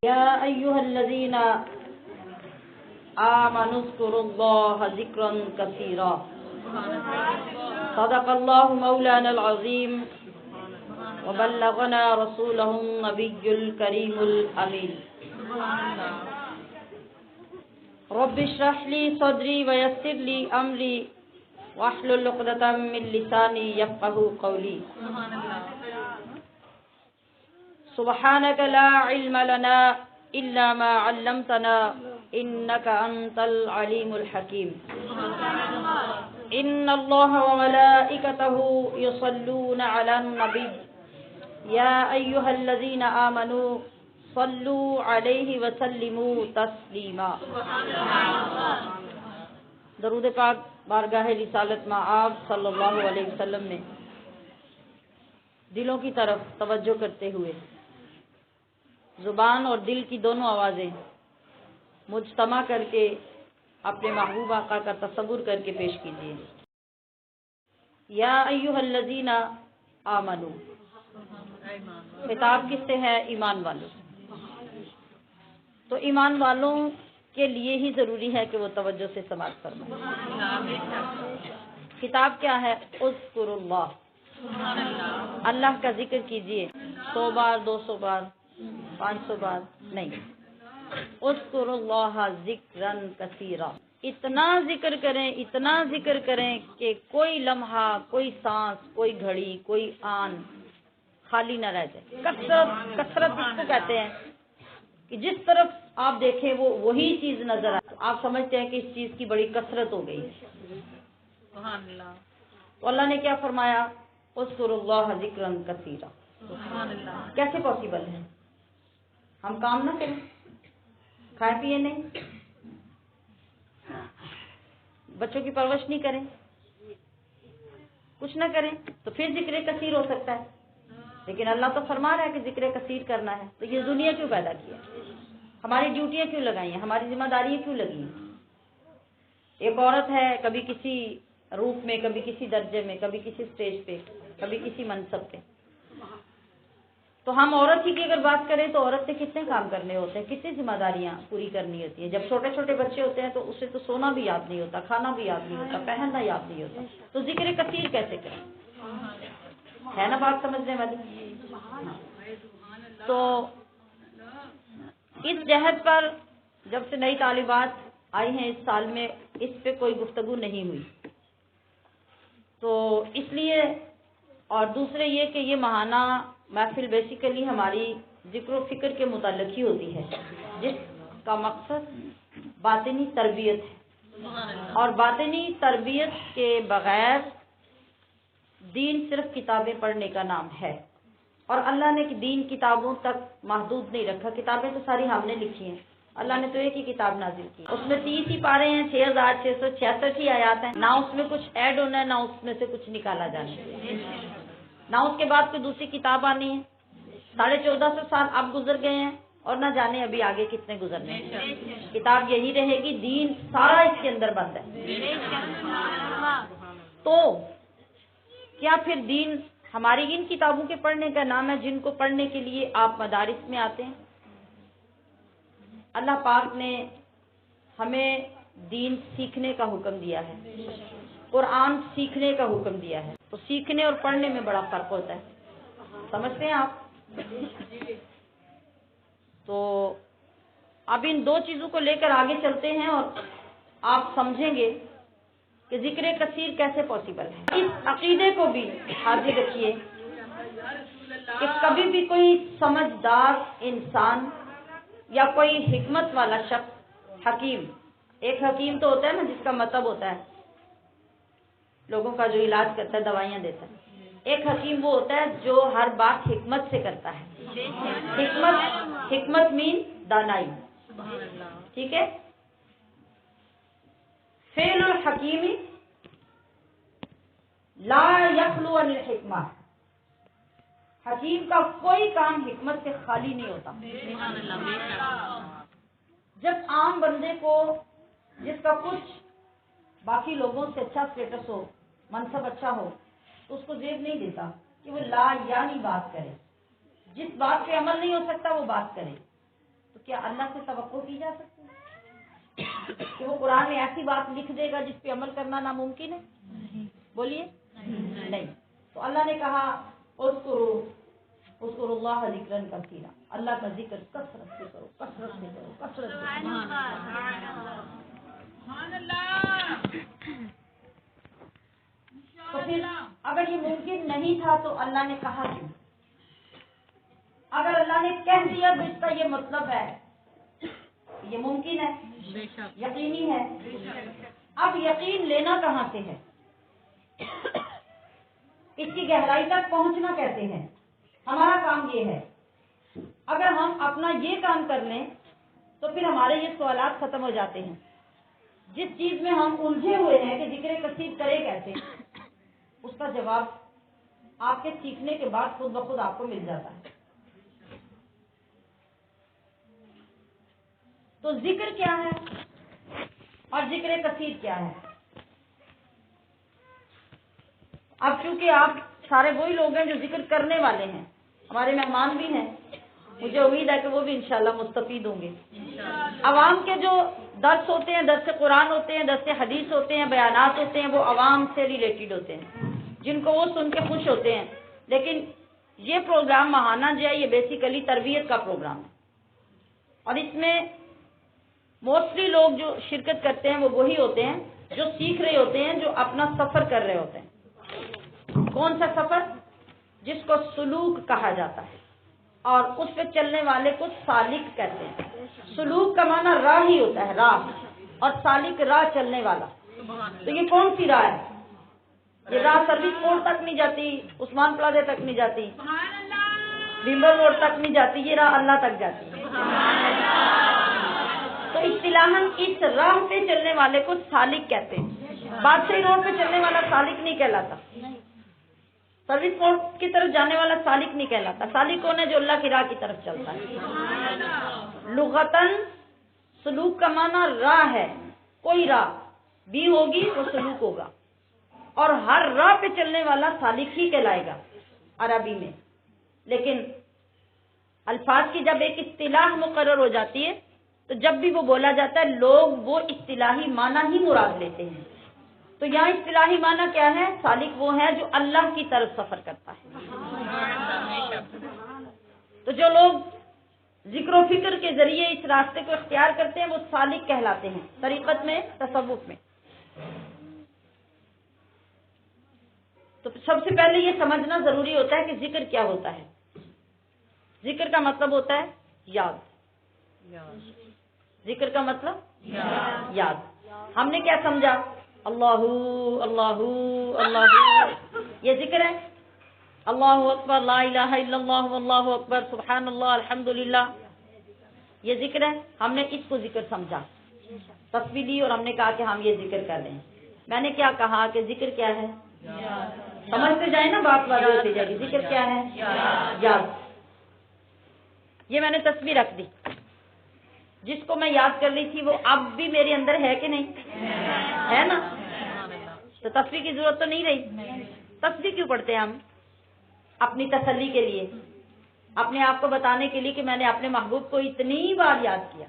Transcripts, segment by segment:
يا أيها الذين آمنوا اذكروا الله ذكرا كثيرا صدق الله مولانا العظيم وبلغنا رسوله النبي الكريم الأمين رب اشرح لي صدري ويسر لي أمري واحلل عقدة من لساني يفقهوا قولي سبحانك لا علم لنا إلا ما علمتنا إنك أنت العليم الحكيم إن الله وملائكته يصلون على النبي يا أيها الذين آمنوا صلوا عليه وسلموا تسلیما. درود پاک بارگاہ رسالت میں آپ صلی اللہ علیہ وسلم میں دلوں کی طرف توجہ کرتے ہوئے زبان اور دل کی دونوں آوازیں مجتمع کر کے اپنے محبوب آقا کا تصور کر کے پیش کیجیے. یا ایھا الذین آمنو، خطاب کس سے ہے؟ ایمان والوں. تو ایمان والوں کے لیے ہی ضروری ہے کہ وہ توجہ سے سماعت فرمائیں. خطاب کیا ہے؟ اذکروا اللہ، اللہ کا ذکر کیجیے. 100 بار، 200 بار، 500 بار نہیں. اذکروا اللہ ذکرا کثیرا، اتنا ذکر کریں، اتنا ذکر کریں کہ کوئی لمحہ، کوئی سانس، کوئی گھڑی، کوئی آن خالی نہ رہ جائے. کثرت اس کو کہتے ہیں کہ جس طرف آپ دیکھیں وہ وہی چیز نظر آئے. آپ سمجھتے ہیں کہ اس چیز کی بڑی کثرت ہو گئی ہے. سبحان اللہ. تو اللہ نے کیا فرمایا؟ اذکروا اللہ ذکرا کثیرا. سبحان اللہ. کیسے پاسبل ہے؟ ہم کام نہ کریں، کھائے پیے نہیں، بچوں کی پرورش نہیں کریں، کچھ نہ کریں تو پھر ذکر کثیر ہو سکتا ہے. لیکن اللہ تو فرما رہا ہے کہ ذکر کثیر کرنا ہے. تو یہ دنیا کیوں پیدا کیا؟ ہماری ڈیوٹیاں کیوں لگائی ہیں؟ ہماری ذمہ داریاں کیوں لگی ہیں؟ ایک عورت ہے، کبھی کسی روپ میں، کبھی کسی درجے میں، کبھی کسی سٹیج پہ، کبھی کسی منصب پہ. تو ہم عورت ہی کی اگر بات کریں تو عورت سے کتنے کام کرنے ہوتے ہیں، کتنی ذمہ داریاں پوری کرنی ہوتی ہیں. جب چھوٹے چھوٹے بچے ہوتے ہیں تو اسے تو سونا بھی یاد نہیں ہوتا، کھانا بھی یاد نہیں ہوتا، پہننا یاد نہیں ہوتا. تو ذکر کثیر کیسے کریں؟ ہے نا بات سمجھنے والی؟ تو اس جہت پر جب سے نئی طالبات آئی ہیں اس سال میں، اس پہ کوئی گفتگو نہیں ہوئی. تو اس لیے، اور دوسرے یہ کہ یہ ماہانہ محفل بیسیکلی ہماری ذکر و فکر کے متعلق ہی ہوتی ہے، جس کا مقصد باطنی تربیت ہے. اور باطنی تربیت کے بغیر دین صرف کتابیں پڑھنے کا نام ہے. اور اللہ نے دین کتابوں تک محدود نہیں رکھا. کتابیں تو ساری ہم نے لکھی ہیں. اللہ نے تو ایک ہی کتاب نازل کی، اس میں 30 ہی پارے ہیں، 6666 ہی آیات ہیں. نہ اس میں کچھ ایڈ ہونا ہے، نہ اس میں سے کچھ نکالا جانا ہے، نہ اس کے بعد کوئی دوسری کتاب آنی ہے. 1450 سال اب گزر گئے ہیں اور نہ جانے ابھی آگے کتنے گزرنے ہیں. کتاب یہی رہے گی، دین سارا اس کے اندر بند ہے. تو کیا پھر دین ہماری ان کتابوں کے پڑھنے کا نام ہے جن کو پڑھنے کے لیے آپ مدارس میں آتے ہیں؟ اللہ پاک نے ہمیں دین سیکھنے کا حکم دیا ہے، قرآن سیکھنے کا حکم دیا ہے. تو سیکھنے اور پڑھنے میں بڑا فرق ہوتا ہے، سمجھتے ہیں آپ؟ تو اب ان دو چیزوں کو لے کر آگے چلتے ہیں اور آپ سمجھیں گے کہ ذکر کثیر کیسے پاسبل ہے. اس عقیدے کو بھی حاضر رکھیے کہ کبھی بھی کوئی سمجھدار انسان یا کوئی حکمت والا شخص، حکیم، ایک حکیم تو ہوتا ہے نا جس کا مطلب ہوتا ہے لوگوں کا جو علاج کرتا ہے، دوائیاں دیتا ہے. ایک حکیم وہ ہوتا ہے جو ہر بات حکمت سے کرتا ہے. حکمت مین دانائی، ٹھیک ہے؟ فعل الحکیم لا یخلو عن الحکمہ، حکیم کا کوئی کام حکمت سے خالی نہیں ہوتا. جب عام بندے کو، جس کا کچھ باقی لوگوں سے اچھا سٹیٹس ہو، منصب اچھا ہو، تو اس کو زیب نہیں دیتا کہ وہ لا یعنی بات کرے. جس بات پہ عمل نہیں ہو سکتا وہ بات کرے. کیا اللہ سے توقع کی جا سکتی ہے کہ وہ قرآن میں ایسی بات لکھ دے گا جس پہ عمل کرنا ناممکن ہے؟ بولیے نہیں. تو اللہ نے کہا اذکروا اللہ ذکرا کثیرا، اللہ کا ذکر کثرت سے کرو، کثرت سے کرو، کثرت سے کرو. تو پھر اگر یہ ممکن نہیں تھا تو اللہ نے کہا کیوں؟ اگر اللہ نے کہہ دیا تو اس کا یہ مطلب ہے یہ ممکن ہے، یقینی ہے. اب یقین لینا کہاں سے ہے؟ اس کی گہرائی تک پہنچنا کہتے ہیں. ہمارا کام یہ ہے، اگر ہم اپنا یہ کام کر لیں تو پھر ہمارے یہ سوالات ختم ہو جاتے ہیں. جس چیز میں ہم الجھے ہوئے ہیں کہ ذکر کثیر کرے کیسے، اس کا جواب آپ کے سیکھنے کے بعد خود بخود آپ کو مل جاتا ہے. تو ذکر کیا ہے اور ذکر کثیر کیا ہے؟ اب چونکہ آپ سارے وہی لوگ ہیں جو ذکر کرنے والے ہیں، ہمارے مہمان بھی ہیں، مجھے امید ہے کہ وہ بھی انشاءاللہ مستفید ہوں گے. عوام کے جو درس ہوتے ہیں، درس قرآن ہوتے ہیں، درس حدیث ہوتے ہیں، بیانات ہوتے ہیں، وہ عوام سے ریلیٹڈ ہوتے ہیں، جن کو وہ سن کے خوش ہوتے ہیں. لیکن یہ پروگرام ماہانہ جو ہے یہ بیسیکلی تربیت کا پروگرام ہے، اور اس میں موسٹلی لوگ جو شرکت کرتے ہیں وہ وہی ہوتے ہیں جو سیکھ رہے ہوتے ہیں، جو اپنا سفر کر رہے ہوتے ہیں. کون سا سفر؟ جس کو سلوک کہا جاتا ہے، اور اس پہ چلنے والے کو سالک کہتے ہیں. سلوک کا معنی راہ ہی ہوتا ہے، راہ، اور سالک راہ چلنے والا. تو یہ کون سی راہ ہے؟ یہ راہ سروس روڈ تک نہیں جاتی، عثمان پلازے تک نہیں جاتی، بھیمبر روڈ تک نہیں جاتی، یہ راہ اللہ تک جاتی ہے. تو اصطلاحاً اس راہ پہ چلنے والے کو سالک کہتے ہیں. بادشاہی روڈ پہ چلنے والا سالک نہیں کہلاتا، سروس روڈ کی طرف جانے والا سالک نہیں کہلاتا. سالک کون ہے؟ جو اللہ کی راہ کی طرف چلتا ہے. لغتاً سلوک کا معنی راہ ہے، کوئی راہ بھی ہوگی وہ سلوک ہوگا، اور ہر راہ پہ چلنے والا سالک ہی کہلائے گا عربی میں. لیکن الفاظ کی جب ایک اصطلاح مقرر ہو جاتی ہے تو جب بھی وہ بولا جاتا ہے لوگ وہ اصطلاحی معنی ہی مراد لیتے ہیں. تو یہاں اصطلاحی معنی کیا ہے؟ سالک وہ ہے جو اللہ کی طرف سفر کرتا ہے. تو جو لوگ ذکر و فکر کے ذریعے اس راستے کو اختیار کرتے ہیں وہ سالک کہلاتے ہیں طریقت میں، تصوف میں. تو سب سے پہلے یہ سمجھنا ضروری ہوتا ہے کہ ذکر کیا ہوتا ہے. ذکر کا مطلب ہوتا ہے یاد. ذکر کا مطلب یاد. ہم نے کیا سمجھا؟ اللہ اللہ اللہ یہ ذکر ہے. اللہ اکبر، لا الہ الا اللہ واللہ اکبر، سبحان اللہ، الحمدللہ، یہ ذکر ہے. ہم نے اس کو ذکر سمجھا، تسبیح دی اور ہم نے کہا کہ ہم یہ ذکر کر رہے ہیں. میں نے کیا کہا کہ ذکر کیا ہے؟ سمجھتے جائیں نا، بات واضح ہوتی جائے گی. ذکر کیا ہے؟ یاد. یہ میں نے تسبیح رکھ دی، جس کو میں یاد کر رہی تھی وہ اب بھی میرے اندر ہے کہ نہیں ہے نا؟ تو تسبیح کی ضرورت تو نہیں رہی. تسبیح کیوں پڑھتے ہیں ہم؟ اپنی تسلی کے لیے، اپنے آپ کو بتانے کے لیے کہ میں نے اپنے محبوب کو اتنی بار یاد کیا.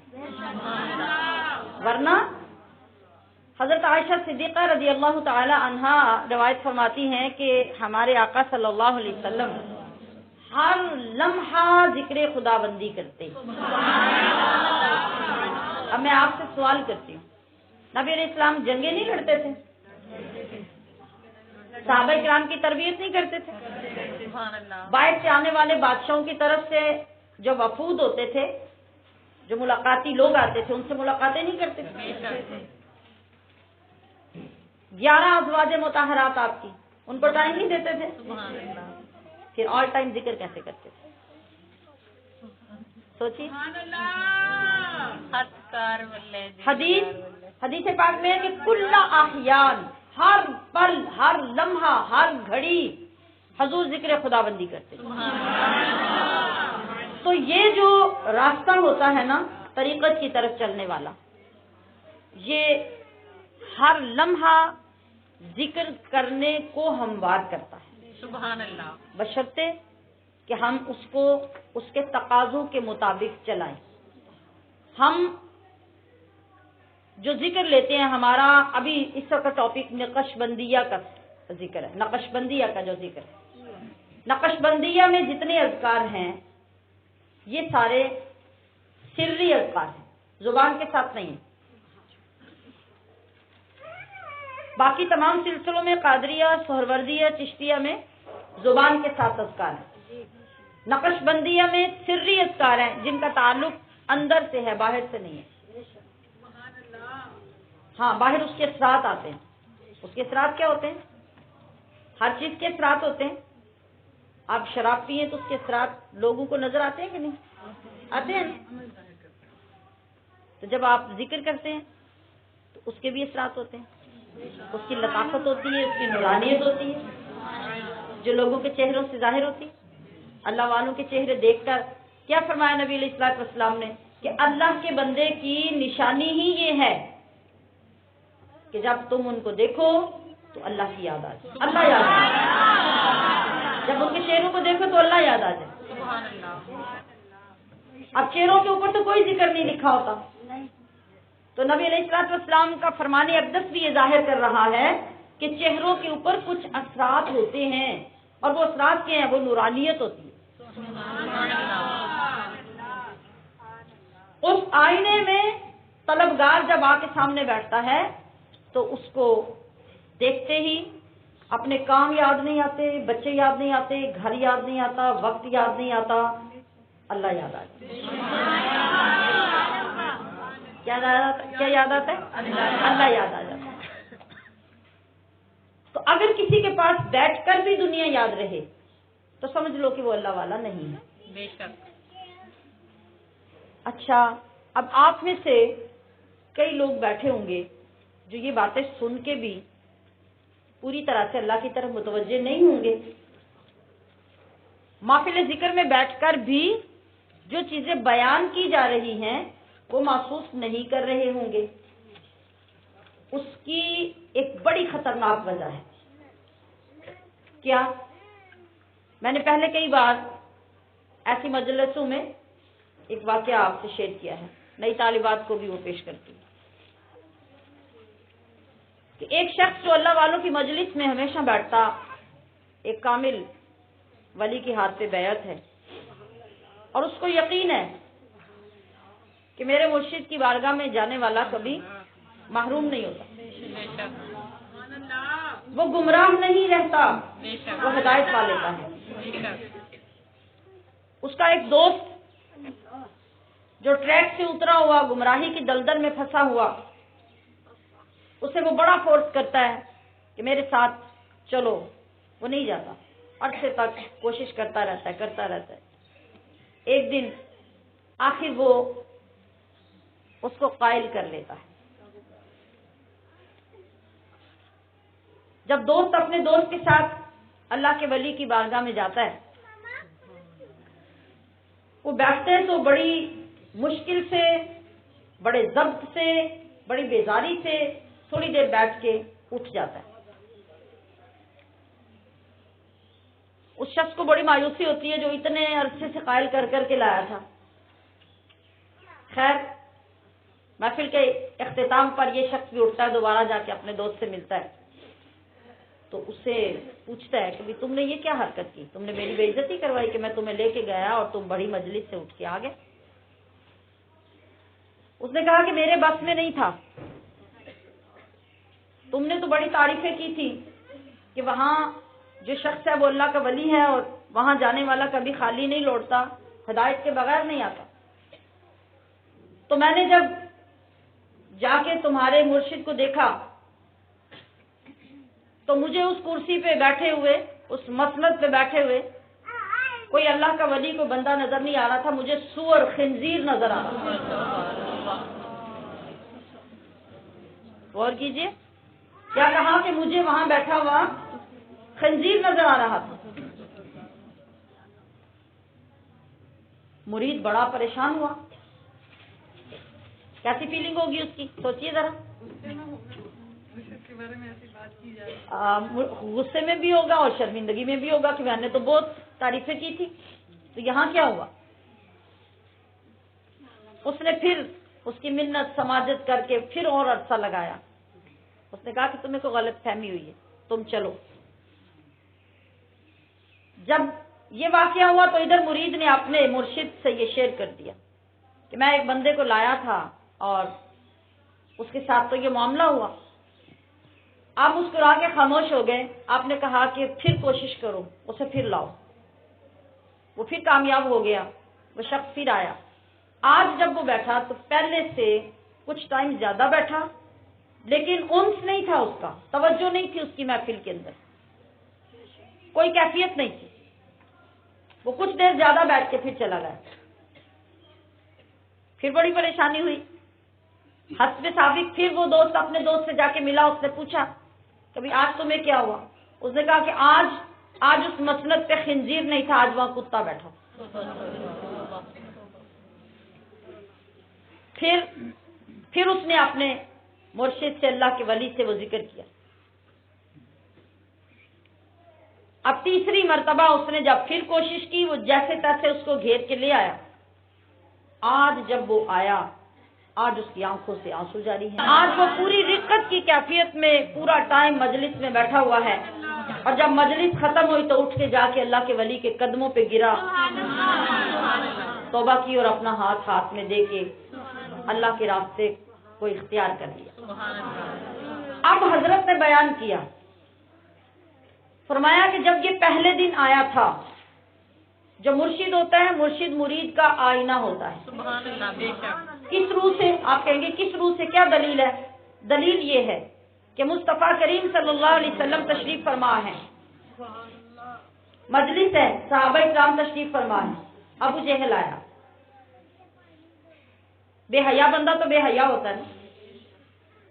ورنہ حضرت عائشہ صدیقہ رضی اللہ تعالی عنہا روایت فرماتی ہیں کہ ہمارے آقا صلی اللہ علیہ وسلم ہر لمحہ ذکر خدا بندی کرتے. اب میں آپ سے سوال کرتی ہوں، نبی علیہ السلام جنگیں نہیں لڑتے تھے؟ صحابہ کرام کی تربیت نہیں کرتے تھے؟ باہر سے آنے والے بادشاہوں کی طرف سے جو وفود ہوتے تھے، جو ملاقاتی لوگ آتے تھے، ان سے ملاقاتیں نہیں کرتے تھے؟ 11 ازواج مطہرات آپ کی، ان کو ٹائم نہیں دیتے تھے؟ پھر آل ٹائم ذکر کیسے کرتے تھے؟ سوچیے. حدیث پاک میں ہے کہ کل احیان، ہر پل، ہر لمحہ، ہر گھڑی حضور ذکر خدا بندی کرتے. تو یہ جو راستہ ہوتا ہے نا طریقت کی طرف چلنے والا، یہ ہر لمحہ ذکر کرنے کو ہموار کرتا ہے. سبحان اللہ. بشرطے کہ ہم اس کو اس کے تقاضوں کے مطابق چلائیں. ہم جو ذکر لیتے ہیں، ہمارا ابھی اس وقت ٹاپک نقش بندیہ کا ذکر ہے، نقش بندیہ کا جو ذکر ہے، نقش بندیہ میں جتنے اذکار ہیں یہ سارے سری اذکار ہیں، زبان کے ساتھ نہیں ہیں۔ باقی تمام سلسلوں میں قادریہ، سہروردیہ، چشتیہ میں زبان کے ساتھ اذکار ہیں۔ نقش بندیہ میں سری اذکار ہیں جن کا تعلق اندر سے ہے، باہر سے نہیں ہے۔ ہاں، باہر اس کے اثرات آتے ہیں۔ اس کے اثرات کیا ہوتے ہیں؟ ہر چیز کے اثرات ہوتے ہیں۔ آپ شراب پیئیں تو اس کے اثرات لوگوں کو نظر آتے ہیں کہ نہیں آتے ہیں؟ تو جب آپ ذکر کرتے ہیں تو اس کے بھی اثرات ہوتے ہیں، اس کی لطافت ہوتی ہے، اس کی نورانیت ہوتی ہے جو لوگوں کے چہروں سے ظاہر ہوتی ہے۔ اللہ والوں کے چہرے دیکھ کر کیا فرمایا نبی علیہ الصلوۃ والسلام نے کہ اللہ کے بندے کی نشانی ہی یہ ہے کہ جب تم ان کو دیکھو تو اللہ کی یاد آ جائے، اللہ یاد آ جائے۔ جب ان کے چہروں کو دیکھو تو اللہ یاد آ جائے۔ اب چہروں کے اوپر تو کوئی ذکر نہیں لکھا ہوتا، تو نبی علیہ الصلوۃ والسلام کا فرمان اقدس بھی یہ ظاہر کر رہا ہے کہ چہروں کے اوپر کچھ اثرات ہوتے ہیں، اور وہ اثرات کیا ہیں؟ وہ نورانیت ہوتی ہے۔ اس آئینے میں طلبگار جب آ کے سامنے بیٹھتا ہے تو اس کو دیکھتے ہی اپنے کام یاد نہیں آتے، بچے یاد نہیں آتے، گھر یاد نہیں آتا، وقت یاد نہیں آتا، اللہ یاد آتا ہے۔ کیا یاد آتا ہے؟ اللہ یاد آ جاتا ہے۔ تو اگر کسی کے پاس بیٹھ کر بھی دنیا یاد رہے تو سمجھ لو کہ وہ اللہ والا نہیں ہے۔ بے شک۔ اچھا، اب آپ میں سے کئی لوگ بیٹھے ہوں گے جو یہ باتیں سن کے بھی پوری طرح سے اللہ کی طرف متوجہ نہیں ہوں گے، محفل ذکر میں بیٹھ کر بھی جو چیزیں بیان کی جا رہی ہیں وہ محسوس نہیں کر رہے ہوں گے۔ اس کی ایک بڑی خطرناک وجہ ہے کیا؟ میں نے پہلے کئی بار ایسی مجلسوں میں ایک واقعہ آپ سے شیئر کیا ہے، نئی طالبات کو بھی وہ پیش کرتی ہوں کہ ایک شخص جو اللہ والوں کی مجلس میں ہمیشہ بیٹھتا، ایک کامل ولی کے ہاتھ پہ بیعت ہے اور اس کو یقین ہے کہ میرے مرشد کی بارگاہ میں جانے والا کبھی محروم نہیں ہوتا، وہ گمراہ نہیں رہتا، وہ ہدایت پا لیتا ہے۔ اس کا ایک دوست جو ٹریک سے اترا ہوا، گمراہی کی دلدل میں پھنسا ہوا، اسے وہ بڑا فورس کرتا ہے کہ میرے ساتھ چلو، وہ نہیں جاتا، عرصے تک کوشش کرتا رہتا ہے۔ ایک دن آخر وہ اس کو قائل کر لیتا ہے۔ جب دوست اپنے دوست کے ساتھ اللہ کے ولی کی بارگاہ میں جاتا ہے، وہ بیٹھتے ہیں تو بڑی مشکل سے، بڑے ضبط سے، بڑی بیزاری سے تھوڑی دیر بیٹھ کے اٹھ جاتا ہے۔ اس شخص کو بڑی مایوسی ہوتی ہے جو اتنے عرصے سے قائل کر کے لایا تھا۔ خیر، محفل کے اختتام پر یہ شخص بھی اٹھتا ہے، دوبارہ جا کے اپنے دوست سے ملتا ہے تو اس سے پوچھتا ہے کہ تم نے یہ کیا حرکت کی، تم نے میری بے عزتی کروائی کہ میں تمہیں لے کے گیا اور تم بڑی مجلس سے اٹھ کے آ گئے۔ اس نے کہا کہ میرے بس میں نہیں تھا، تم نے تو بڑی تعریفیں کی تھی کہ وہاں جو شخص ہے وہ اللہ کا ولی ہے اور وہاں جانے والا کبھی خالی نہیں لوٹتا، ہدایت کے بغیر نہیں آتا۔ تو میں نے جب جا کے تمہارے مرشد کو دیکھا تو مجھے اس کرسی پہ بیٹھے ہوئے، اس مسند پہ بیٹھے ہوئے کوئی اللہ کا ولی، کوئی بندہ نظر نہیں آ رہا تھا، مجھے سور، خنزیر نظر آ رہا تھا۔ غور کیجئے، کیا کہا کہ مجھے وہاں بیٹھا ہوا خنزیر نظر آ رہا تھا۔ مرید بڑا پریشان ہوا، کیسی فیلنگ ہوگی اس کی، سوچئے ذرا۔ غصے میں بھی ہوگا اور شرمندگی میں بھی ہوگا کہ میں نے تو بہت تعریفیں کی تھی، تو یہاں کیا ہوا؟ اس نے پھر اس کی منت سماجت کر کے پھر اور عرصہ لگایا. اس نے کہا کہ تمہیں کوئی غلط فہمی ہوئی ہے، تم چلو. جب یہ واقعہ ہوا تو ادھر مرید نے اپنے مرشد سے یہ شیئر کر دیا کہ میں ایک بندے کو لایا تھا اور اس کے ساتھ تو یہ معاملہ ہوا. آپ مسکرا کے خاموش ہو گئے. آپ نے کہا کہ پھر کوشش کرو، اسے پھر لاؤ. وہ پھر کامیاب ہو گیا، وہ شخص پھر آیا. آج جب وہ بیٹھا تو پہلے سے کچھ ٹائم زیادہ بیٹھا، لیکن انس نہیں تھا، اس کا توجہ نہیں تھی اس کی محفل کے اندر، کوئی کیفیت نہیں تھی. وہ کچھ دیر زیادہ بیٹھ کے پھر چلا گیا. پھر بڑی پریشانی ہوئی. حسب ثابت پھر وہ دوست اپنے دوست سے جا کے ملا. اس نے پوچھا کبھی آج تمہیں کیا ہوا؟ اس نے کہا کہ آج اس مسند پہ خنزیر نہیں تھا، آج وہاں کتا بیٹھا. پھر اس نے اپنے مرشد سے، اللہ کے ولی سے وہ ذکر کیا. اب تیسری مرتبہ اس نے جب پھر کوشش کی، وہ جیسے تیسے اس کو گھیر کے لے آیا. آج جب وہ آیا، آج اس کی آنکھوں سے آنسو جاری ہیں. آج وہ پوری رقت کی کیفیت میں پورا ٹائم مجلس میں بیٹھا ہوا ہے، اور جب مجلس ختم ہوئی تو اٹھ کے جا کے اللہ کے ولی کے قدموں پہ گرا، توبہ کی اور اپنا ہاتھ میں دے کے اللہ کے راستے کو اختیار کر لیا. اب حضرت نے بیان کیا، فرمایا کہ جب یہ پہلے دن آیا تھا، جو مرشد ہوتا ہے، مرشد مرید کا آئینہ ہوتا ہے. کس روح سے؟ آپ کہیں گے کس روح سے؟ کیا دلیل ہے؟ دلیل یہ ہے کہ مصطفیٰ کریم صلی اللہ علیہ وسلم تشریف فرما ہے، مجلس ہے، صحابہ کرام تشریف فرما ہے. ابو جہل آیا. بے حیا بندہ تو بے حیا ہوتا ہے نا،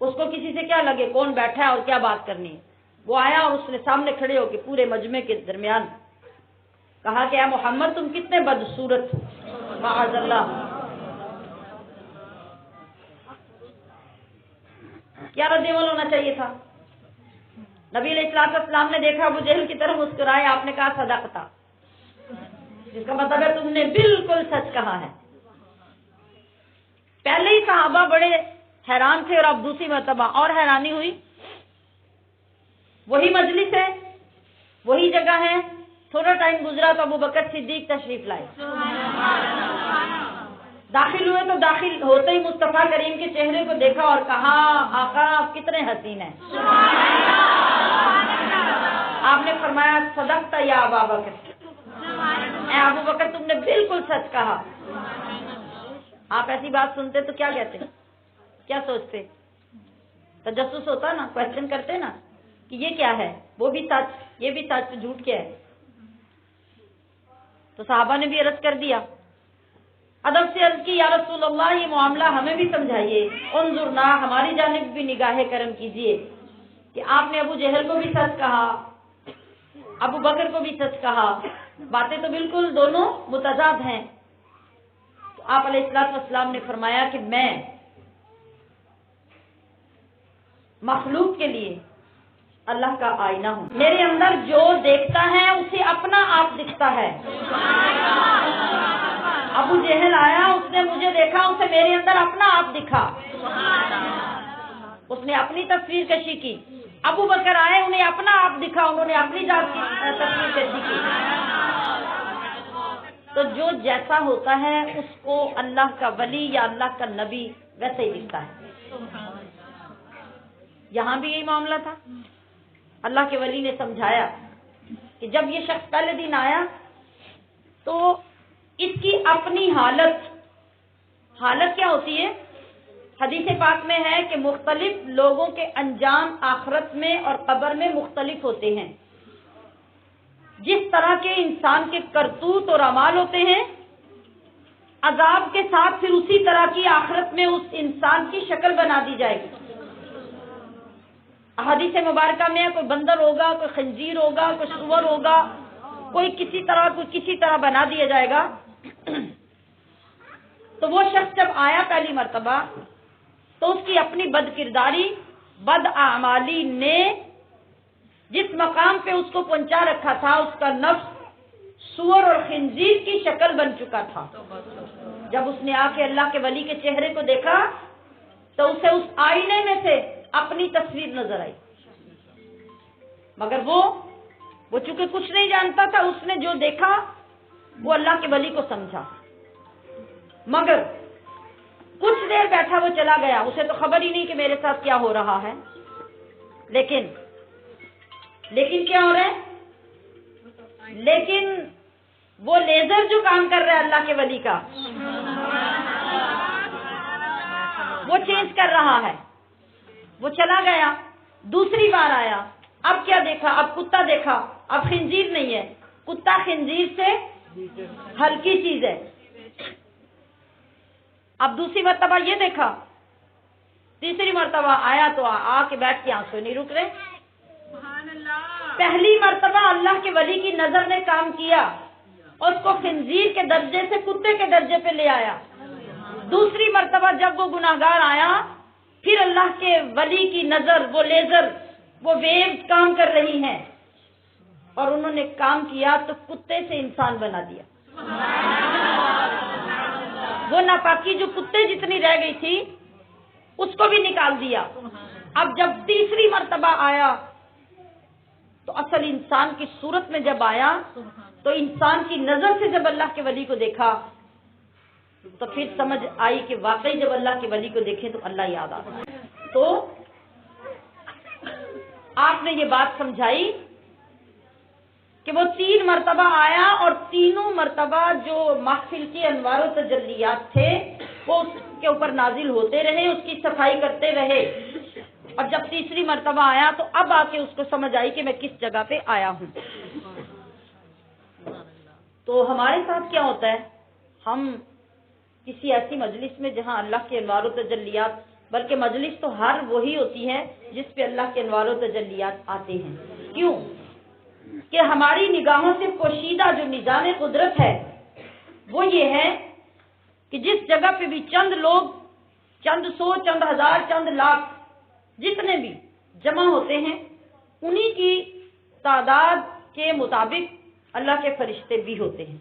اس کو کسی سے کیا لگے کون بیٹھا ہے اور کیا بات کرنی ہے. وہ آیا اور اس نے سامنے کھڑے ہو کے پورے مجمع کے درمیان کہا کہ اے محمد تم کتنے بدصورت ہو، معاذ اللہ. کیا رد عمل ہونا چاہیے تھا؟ نبی علیہ السلام نے دیکھا ابو جہل کی طرف مسکرائے. آپ نے کہا صدقتا، جس کا مطلب ہے تم نے بالکل سچ کہا ہے. پہلے ہی صحابہ بڑے حیران تھے اور اب دوسری مرتبہ اور حیرانی ہوئی. وہی مجلس ہے، وہی جگہ ہے. تھوڑا ٹائم گزرا تو ابو بکر صدیق تشریف لائے. داخل ہوئے تو داخل ہوتے ہی مصطفیٰ کریم کے چہرے کو دیکھا اور کہا آقا آپ کتنے حسین ہیں. آپ نے فرمایا صدقت یا ابا بکر، اے ابو بکر تم نے بالکل سچ کہا. آپ ایسی بات سنتے تو کیا کہتے، کیا سوچتے؟ تجسس ہوتا نا، کوشچن کرتے نا کہ یہ کیا ہے، وہ بھی سچ، یہ بھی سچ، جھوٹ کیا ہے. تو صحابہ نے بھی عرض کر دیا، ادب سے عرض کی یا رسول اللہ یہ معاملہ ہمیں بھی سمجھائیے. انظرنا، ہماری جانب بھی نگاہ کرم کیجیے کہ آپ نے ابو جہل کو بھی سچ کہا، ابو بکر کو بھی سچ کہا. باتیں تو بالکل دونوں متضاد ہیں. تو آپ علیہ الصلوۃ والسلام نے فرمایا کہ میں مخلوق کے لیے اللہ کا آئینہ ہوں. میرے اندر جو دیکھتا ہے اسے اپنا آپ دکھتا ہے. ابو جہل آیا، اس نے مجھے دیکھا، اسے میرے اندر اپنا آپ دکھا، اس نے اپنی تصویر کشی کی. ابو بکر آئے، انہیں اپنا آپ دکھا، انہوں نے اپنی ذات کی تصویر کشی کی. تو جو جیسا ہوتا ہے اس کو اللہ کا ولی یا اللہ کا نبی ویسے ہی دکھتا ہے. یہاں بھی یہی معاملہ تھا. اللہ کے ولی نے سمجھایا کہ جب یہ شخص پہلے دن آیا تو اس کی اپنی حالت کیا ہوتی ہے؟ حدیث پاک میں ہے کہ مختلف لوگوں کے انجام آخرت میں اور قبر میں مختلف ہوتے ہیں. جس طرح کے انسان کے کرتوت اور اعمال ہوتے ہیں، عذاب کے ساتھ پھر اسی طرح کی آخرت میں اس انسان کی شکل بنا دی جائے گی. حدیث مبارکہ میں کوئی بندر ہوگا، کوئی خنزیر ہوگا، کوئی سور ہوگا، کوئی کسی طرح بنا دیا جائے گا. تو وہ شخص جب آیا پہلی مرتبہ تو اس کی اپنی بد کرداری، بد اعمالی نے جس مقام پہ اس کو پہنچا رکھا تھا، اس کا نفس سور اور خنزیر کی شکل بن چکا تھا. جب اس نے آ کے اللہ کے ولی کے چہرے کو دیکھا تو اسے اس آئینے میں سے اپنی تصویر نظر آئی، مگر وہ چونکہ کچھ نہیں جانتا تھا، اس نے جو دیکھا وہ اللہ کے ولی کو سمجھا، مگر کچھ دیر بیٹھا وہ چلا گیا، اسے تو خبر ہی نہیں کہ میرے ساتھ کیا ہو رہا ہے، لیکن کیا ہو رہا ہے؟ لیکن وہ لیزر جو کام کر رہا ہے اللہ کے ولی کا، وہ چینج کر رہا ہے۔ وہ چلا گیا، دوسری بار آیا، اب کیا دیکھا؟ اب کتا دیکھا، اب خنزیر نہیں ہے، کتا خنزیر سے ہلکی چیز ہے۔ اب دوسری مرتبہ یہ دیکھا، تیسری مرتبہ آیا تو آ کے بیٹھ کے آنسو نہیں رک رہے۔ پہلی مرتبہ اللہ کے ولی کی نظر نے کام کیا، اس کو خنزیر کے درجے سے کتے کے درجے پہ لے آیا۔ دوسری مرتبہ جب وہ گناہگار آیا، پھر اللہ کے ولی کی نظر، وہ لیزر، وہ ویوز کام کر رہی ہیں، اور انہوں نے کام کیا تو کتے سے انسان بنا دیا۔ وہ ناپاکی جو کتے جتنی رہ گئی تھی اس کو بھی نکال دیا۔ اب جب تیسری مرتبہ آیا تو اصل انسان کی صورت میں جب آیا تو انسان کی نظر سے جب اللہ کے ولی کو دیکھا تو پھر سمجھ آئی کہ واقعی جب اللہ کے ولی کو دیکھیں تو اللہ یاد آتا۔ تو آپ نے یہ بات سمجھائی کہ وہ 3 مرتبہ آیا اور تینوں مرتبہ جو محفل کے انوار و تجلیات تھے وہ اس کے اوپر نازل ہوتے رہے، اس کی صفائی کرتے رہے، اور جب تیسری مرتبہ آیا تو اب آ کے اس کو سمجھ آئی کہ میں کس جگہ پہ آیا ہوں۔ تو ہمارے ساتھ کیا ہوتا ہے؟ ہم کسی ایسی مجلس میں جہاں اللہ کے انوار و تجلیات، بلکہ مجلس تو ہر وہی ہوتی ہے جس پہ اللہ کے انوار و تجلیات آتے ہیں، کیوں کہ ہماری نگاہوں سے پوشیدہ جو نظام قدرت ہے وہ یہ ہے کہ جس جگہ پہ بھی چند لوگ، چند سو، چند ہزار، چند لاکھ، جتنے بھی جمع ہوتے ہیں، انہی کی تعداد کے مطابق اللہ کے فرشتے بھی ہوتے ہیں۔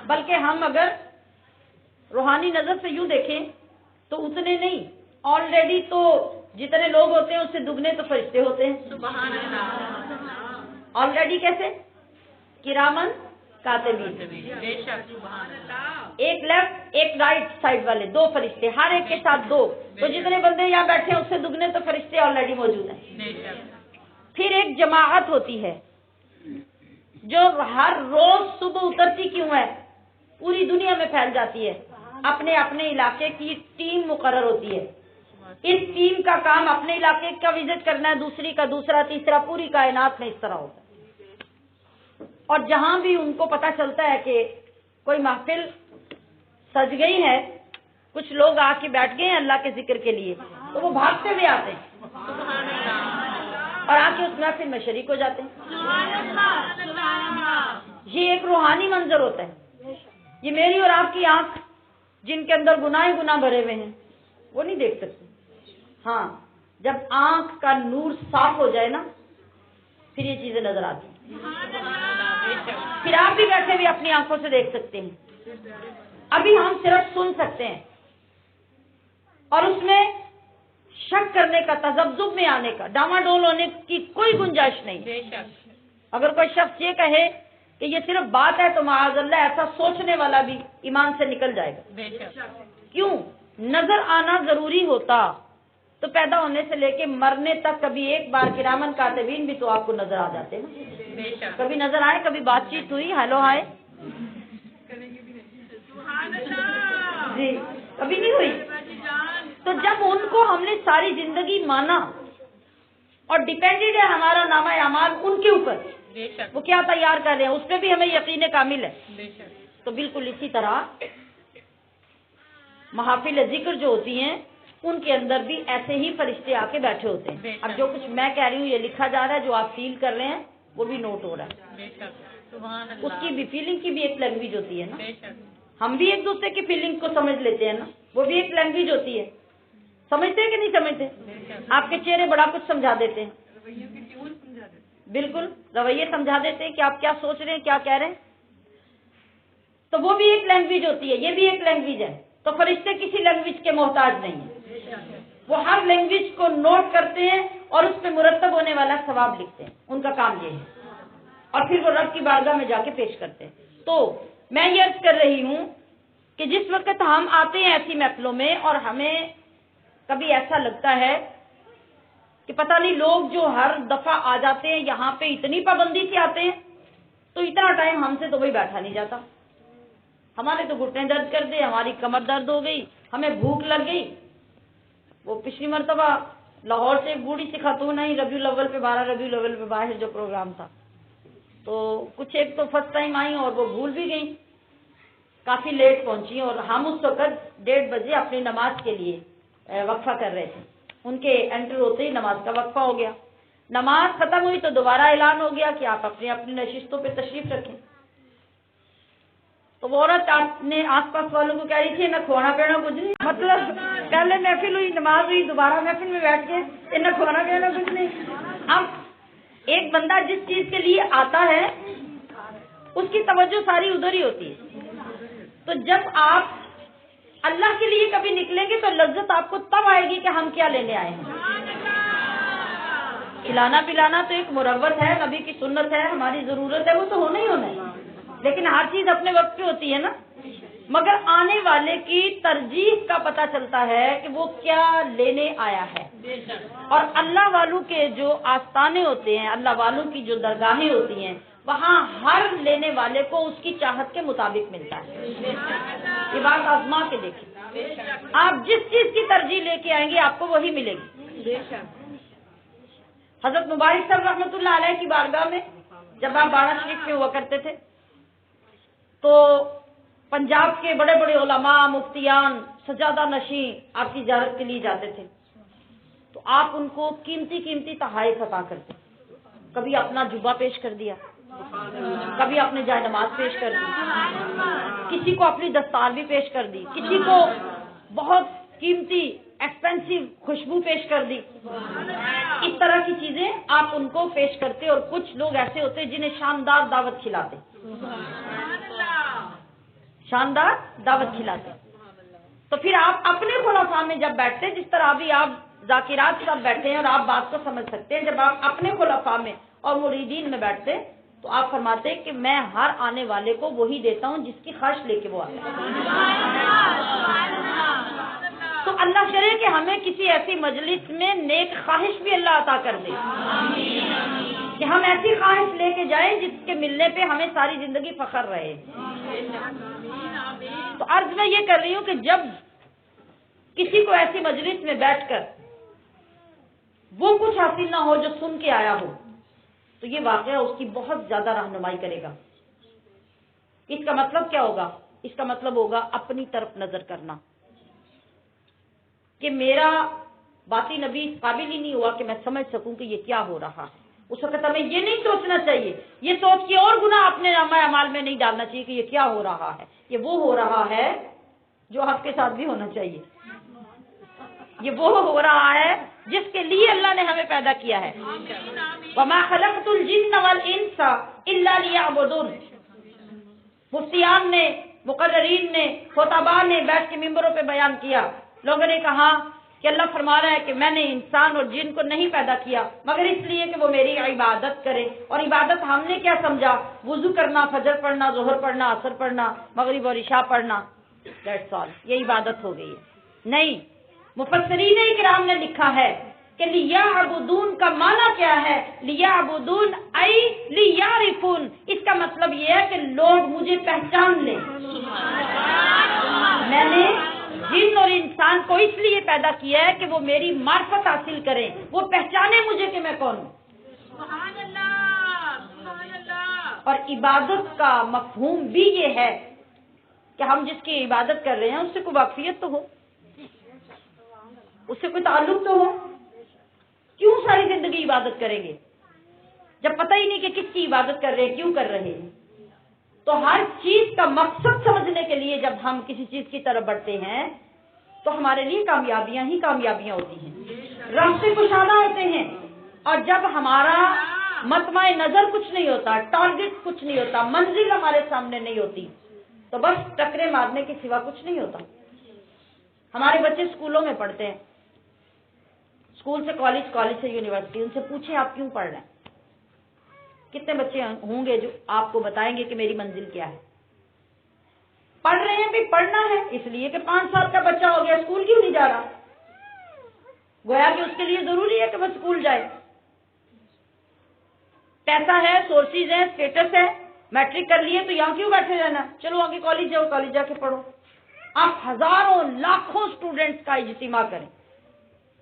بلکہ ہم اگر روحانی نظر سے یوں دیکھیں تو اتنے نہیں، آلریڈی تو جتنے لوگ ہوتے ہیں اس سے دگنے تو فرشتے ہوتے ہیں۔ سبحان اللہ۔ آلریڈی کیسے؟ کرامن کاتبین، ایک لیفٹ ایک رائٹ سائڈ والے 2 فرشتے، ہر ایک کے ساتھ 2، تو جتنے بندے یہاں بیٹھے ہیں اس سے دگنے تو فرشتے آلریڈی موجود ہیں۔ پھر ایک جماعت ہوتی ہے جو ہر روز صبح اترتی کیوں ہے، پوری دنیا میں پھیل جاتی ہے، اپنے اپنے علاقے کی ٹیم مقرر ہوتی ہے۔ اس ٹیم کا کام اپنے علاقے کا وزٹ کرنا ہے، دوسری کا دوسرا، تیسرا، پوری کائنات میں اس طرح ہوتا ہے۔ اور جہاں بھی ان کو پتہ چلتا ہے کہ کوئی محفل سج گئی ہے، کچھ لوگ آ کے بیٹھ گئے ہیں اللہ کے ذکر کے لیے، تو وہ بھاگتے ہوئے آتے ہیں اور آ کے اس محفل میں شریک ہو جاتے ہیں۔ یہ ایک روحانی منظر ہوتا ہے۔ یہ میری اور آپ کی آنکھ جن کے اندر گناہ گناہ بھرے ہوئے ہیں وہ نہیں دیکھ سکتے۔ ہاں، جب آنکھ کا نور صاف ہو جائے نا پھر یہ چیزیں نظر آتی ہیں۔ پھر آپ بھی بیٹھے بھی اپنی آنکھوں سے دیکھ سکتے ہیں۔ ابھی ہم صرف سن سکتے ہیں اور اس میں شک کرنے کا، تذبذب میں آنے کا، ڈاواڈول ہونے کی کوئی گنجائش نہیں۔ اگر کوئی شخص یہ کہے کہ یہ صرف بات ہے تو معاذ اللہ ایسا سوچنے والا بھی ایمان سے نکل جائے گا۔ کیوں؟ نظر آنا ضروری ہوتا تو پیدا ہونے سے لے کے مرنے تک کبھی ایک بار کرامن کاتبین بھی تو آپ کو نظر آ جاتے نا۔ کبھی نظر آئے، کبھی بات چیت ہوئی، ہیلو ہائے، جی کبھی نہیں ہوئی۔ تو جب ان کو ہم نے ساری زندگی مانا اور ڈیپینڈڈ ہے ہمارا نامہ اعمال ان کے اوپر، وہ کیا تیار کر رہے ہیں اس پہ بھی ہمیں یقین کامل ہے۔ تو بالکل اسی طرح محافل ذکر جو ہوتی ہیں ان کے اندر بھی ایسے ہی فرشتے آ کے بیٹھے ہوتے ہیں۔ اب جو کچھ میں کہہ رہی ہوں یہ لکھا جا رہا ہے، جو آپ فیل کر رہے ہیں وہ بھی نوٹ ہو رہا ہے۔ اس کی بھی فیلنگ کی بھی ایک لینگویج ہوتی ہے نا، ہم بھی ایک دوسرے کی فیلنگ کو سمجھ لیتے ہیں نا، وہ بھی ایک لینگویج ہوتی ہے۔ سمجھتے ہیں کہ نہیں سمجھتے؟ آپ کے چہرے بڑا کچھ سمجھا دیتے ہیں، بالکل رویے سمجھا دیتے ہیں کہ آپ کیا سوچ رہے ہیں، کیا کہہ رہے ہیں۔ تو وہ بھی ایک لینگویج ہوتی ہے، یہ بھی ایک لینگویج ہے. تو فرشتے کسی لینگویج کے محتاج نہیں ہیں، وہ ہر لینگویج کو نوٹ کرتے ہیں اور اس پہ مرتب ہونے والا ثواب لکھتے ہیں. ان کا کام یہ ہے، اور پھر وہ رب کی بارگاہ میں جا کے پیش کرتے ہیں. تو میں یہ عرض کر رہی ہوں کہ جس وقت ہم آتے ہیں ایسی محفلوں میں اور ہمیں کبھی ایسا لگتا ہے کہ پتہ نہیں لوگ جو ہر دفعہ آ جاتے ہیں یہاں پہ اتنی پابندی سے آتے ہیں، تو اتنا ٹائم ہم سے تو وہی بیٹھا نہیں جاتا. ہمارے تو گھٹنے درد کر دے، ہماری کمر درد ہو گئی، ہمیں بھوک لگ گئی. وہ پچھلی مرتبہ لاہور سے ایک بوڑھی سی خاتون آئی ربیع الاول پہ، 12 ربیع الاول پہ باہر جو پروگرام تھا، تو کچھ ایک تو فرسٹ ٹائم آئی اور وہ بھول بھی گئی، کافی لیٹ پہنچی. اور ہم اس وقت 1:30 بجے اپنی نماز کے لیے وقفہ کر رہے تھے. ان کے انٹر ہوتے ہی نماز کا وقفہ ہو گیا. نماز ختم ہوئی تو دوبارہ اعلان ہو گیا کہ آپ اپنی اپنی نشستوں پہ تشریف رکھیں. تو وہ عورت اپنے آس پاس والوں کو کہہ رہی تھی نہ کھانا پینا کچھ نہیں، مطلب پہلے محفل ہوئی، نماز ہوئی، دوبارہ محفل میں بیٹھ کے نہ کھانا پینا کچھ نہیں. اب ایک بندہ جس چیز کے لیے آتا ہے اس کی توجہ ساری ادھر ہی ہوتی ہے. تو جب آپ اللہ کے لیے کبھی نکلیں گے تو لذت آپ کو تب آئے گی کہ ہم کیا لینے آئے ہیں. کھلانا پلانا تو ایک مروت ہے، نبی کی سنت ہے، ہماری ضرورت ہے، وہ تو ہونا ہی ہونا ہے. لیکن ہر چیز اپنے وقت پہ ہوتی ہے نا. مگر آنے والے کی ترجیح کا پتہ چلتا ہے کہ وہ کیا لینے آیا ہے. اور اللہ والوں کے جو آستانے ہوتے ہیں، اللہ والوں کی جو درگاہیں ہوتی ہیں، وہاں ہر لینے والے کو اس کی چاہت کے مطابق ملتا ہے. یہ بات آزما کے دیکھیں، آپ جس چیز کی ترجیح لے کے آئیں گے آپ کو وہی ملے گی. حضرت مبارک صاحب رحمۃ اللہ علیہ کی بارگاہ میں جب آپ بارہ شریف میں ہوا کرتے تھے تو پنجاب کے بڑے بڑے علماء، مفتیان، سجادہ نشین آپ کی زیارت کے لیے جاتے تھے تو آپ ان کو قیمتی قیمتی تحائف عطا کرتے. کبھی اپنا جبہ پیش کر دیا، کبھی اپنے جائے نماز پیش کر دی، کسی کو اپنی دستار بھی پیش کر دی، کسی کو بہت قیمتی ایکسپینسو خوشبو پیش کر دی. اس طرح کی چیزیں آپ ان کو پیش کرتے. اور کچھ لوگ ایسے ہوتے جنہیں شاندار دعوت کھلاتے، شاندار دعوت کھلاتے. تو پھر آپ اپنے خلفاء میں جب بیٹھتے، جس طرح ابھی آپ ذاکرات سب بیٹھے ہیں اور آپ بات کو سمجھ سکتے ہیں، جب آپ اپنے خلفاء میں اور مریدین میں بیٹھتے تو آپ فرماتے کہ میں ہر آنے والے کو وہی دیتا ہوں جس کی خواہش لے کے وہ آتا ہے. تو اللہ کرے کہ ہمیں کسی ایسی مجلس میں نیک خواہش بھی اللہ عطا کر دے کہ ہم ایسی خواہش لے کے جائیں جس کے ملنے پہ ہمیں ساری زندگی فخر رہے. تو عرض میں یہ کر رہی ہوں کہ جب کسی کو ایسی مجلس میں بیٹھ کر وہ کچھ حاصل نہ ہو جو سن کے آیا ہو تو یہ واقعہ اس کی بہت زیادہ رہنمائی کرے گا. اس کا مطلب کیا ہوگا؟ اس کا مطلب ہوگا اپنی طرف نظر کرنا کہ میرا باطی نبی اس قابل ہی نہیں ہوا کہ میں سمجھ سکوں کہ یہ کیا ہو رہا ہے. اس وقت ہمیں یہ نہیں سوچنا چاہیے، یہ سوچ کے اور گناہ اپنے نامہ اعمال میں نہیں ڈالنا چاہیے کہ یہ کیا ہو رہا ہے. یہ وہ ہو رہا ہے جو آپ کے ساتھ بھی ہونا چاہیے. یہ وہ ہو رہا ہے جس کے لیے اللہ نے ہمیں پیدا کیا ہے. وَمَا خَلَقْتُ الْجِنَّ وَالْإِنسَ إِلَّا لِيَعْبُدُونِ. مفتیان نے، مقررین نے، خطباء نے بیٹھ کے ممبروں پہ بیان کیا. لوگوں نے کہا کہ اللہ فرما رہا ہے کہ میں نے انسان اور جن کو نہیں پیدا کیا مگر اس لیے کہ وہ میری عبادت کرے. اور عبادت ہم نے کیا سمجھا؟ وضو کرنا، فجر پڑھنا، ظہر پڑھنا، عصر پڑھنا، مغرب اور عشاء پڑھنا، دیٹس آل. یہ عبادت ہو گئی ہے. نہیں، مفسرین کرام نے لکھا ہے کہ لیعبدون کا معنی کیا ہے؟ لیعبدون ای لیعرفون. اس کا مطلب یہ ہے کہ لوگ مجھے پہچان لیں. میں نے جن اور انسان کو اس لیے پیدا کیا ہے کہ وہ میری معرفت حاصل کریں، وہ پہچانے مجھے کہ میں کون ہوں. اور عبادت کا مفہوم بھی یہ ہے کہ ہم جس کی عبادت کر رہے ہیں اس سے کوئی واقفیت تو ہو، اس سے کوئی تعلق تو ہو. کیوں ساری زندگی عبادت کریں گے جب پتہ ہی نہیں کہ کس کی عبادت کر رہے ہیں، کیوں کر رہے ہیں؟ تو ہر چیز کا مقصد سمجھنے کے لیے جب ہم کسی چیز کی طرف بڑھتے ہیں تو ہمارے لیے کامیابیاں ہی کامیابیاں ہوتی ہیں، راستے کشادہ ہوتے ہیں. اور جب ہمارا مطمع نظر کچھ نہیں ہوتا، ٹارگٹ کچھ نہیں ہوتا، منزل ہمارے سامنے نہیں ہوتی، تو بس ٹکرے مارنے کے سوا کچھ نہیں ہوتا. ہمارے بچے اسکولوں میں پڑھتے ہیں، اسکول سے کالج، کالج سے یونیورسٹی. ان سے پوچھیں آپ کیوں پڑھ رہے ہیں؟ کتنے بچے ہوں گے جو آپ کو بتائیں گے کہ میری منزل کیا ہے؟ پڑھ رہے ہیں، بھی پڑھنا ہے اس لیے کہ 5 سال کا بچہ ہو گیا، اسکول کیوں نہیں جا رہا؟ گویا کہ اس کے لیے ضروری ہے کہ وہ اسکول جائے. پیسہ ہے، سورسز ہے، اسٹیٹس ہے، میٹرک کر لیے تو یہاں کیوں بیٹھے رہنا؟ چلو آگے کالج جاؤ، کالج جا کے پڑھو. آپ ہزاروں لاکھوں اسٹوڈنٹس کا اجتماع کریں،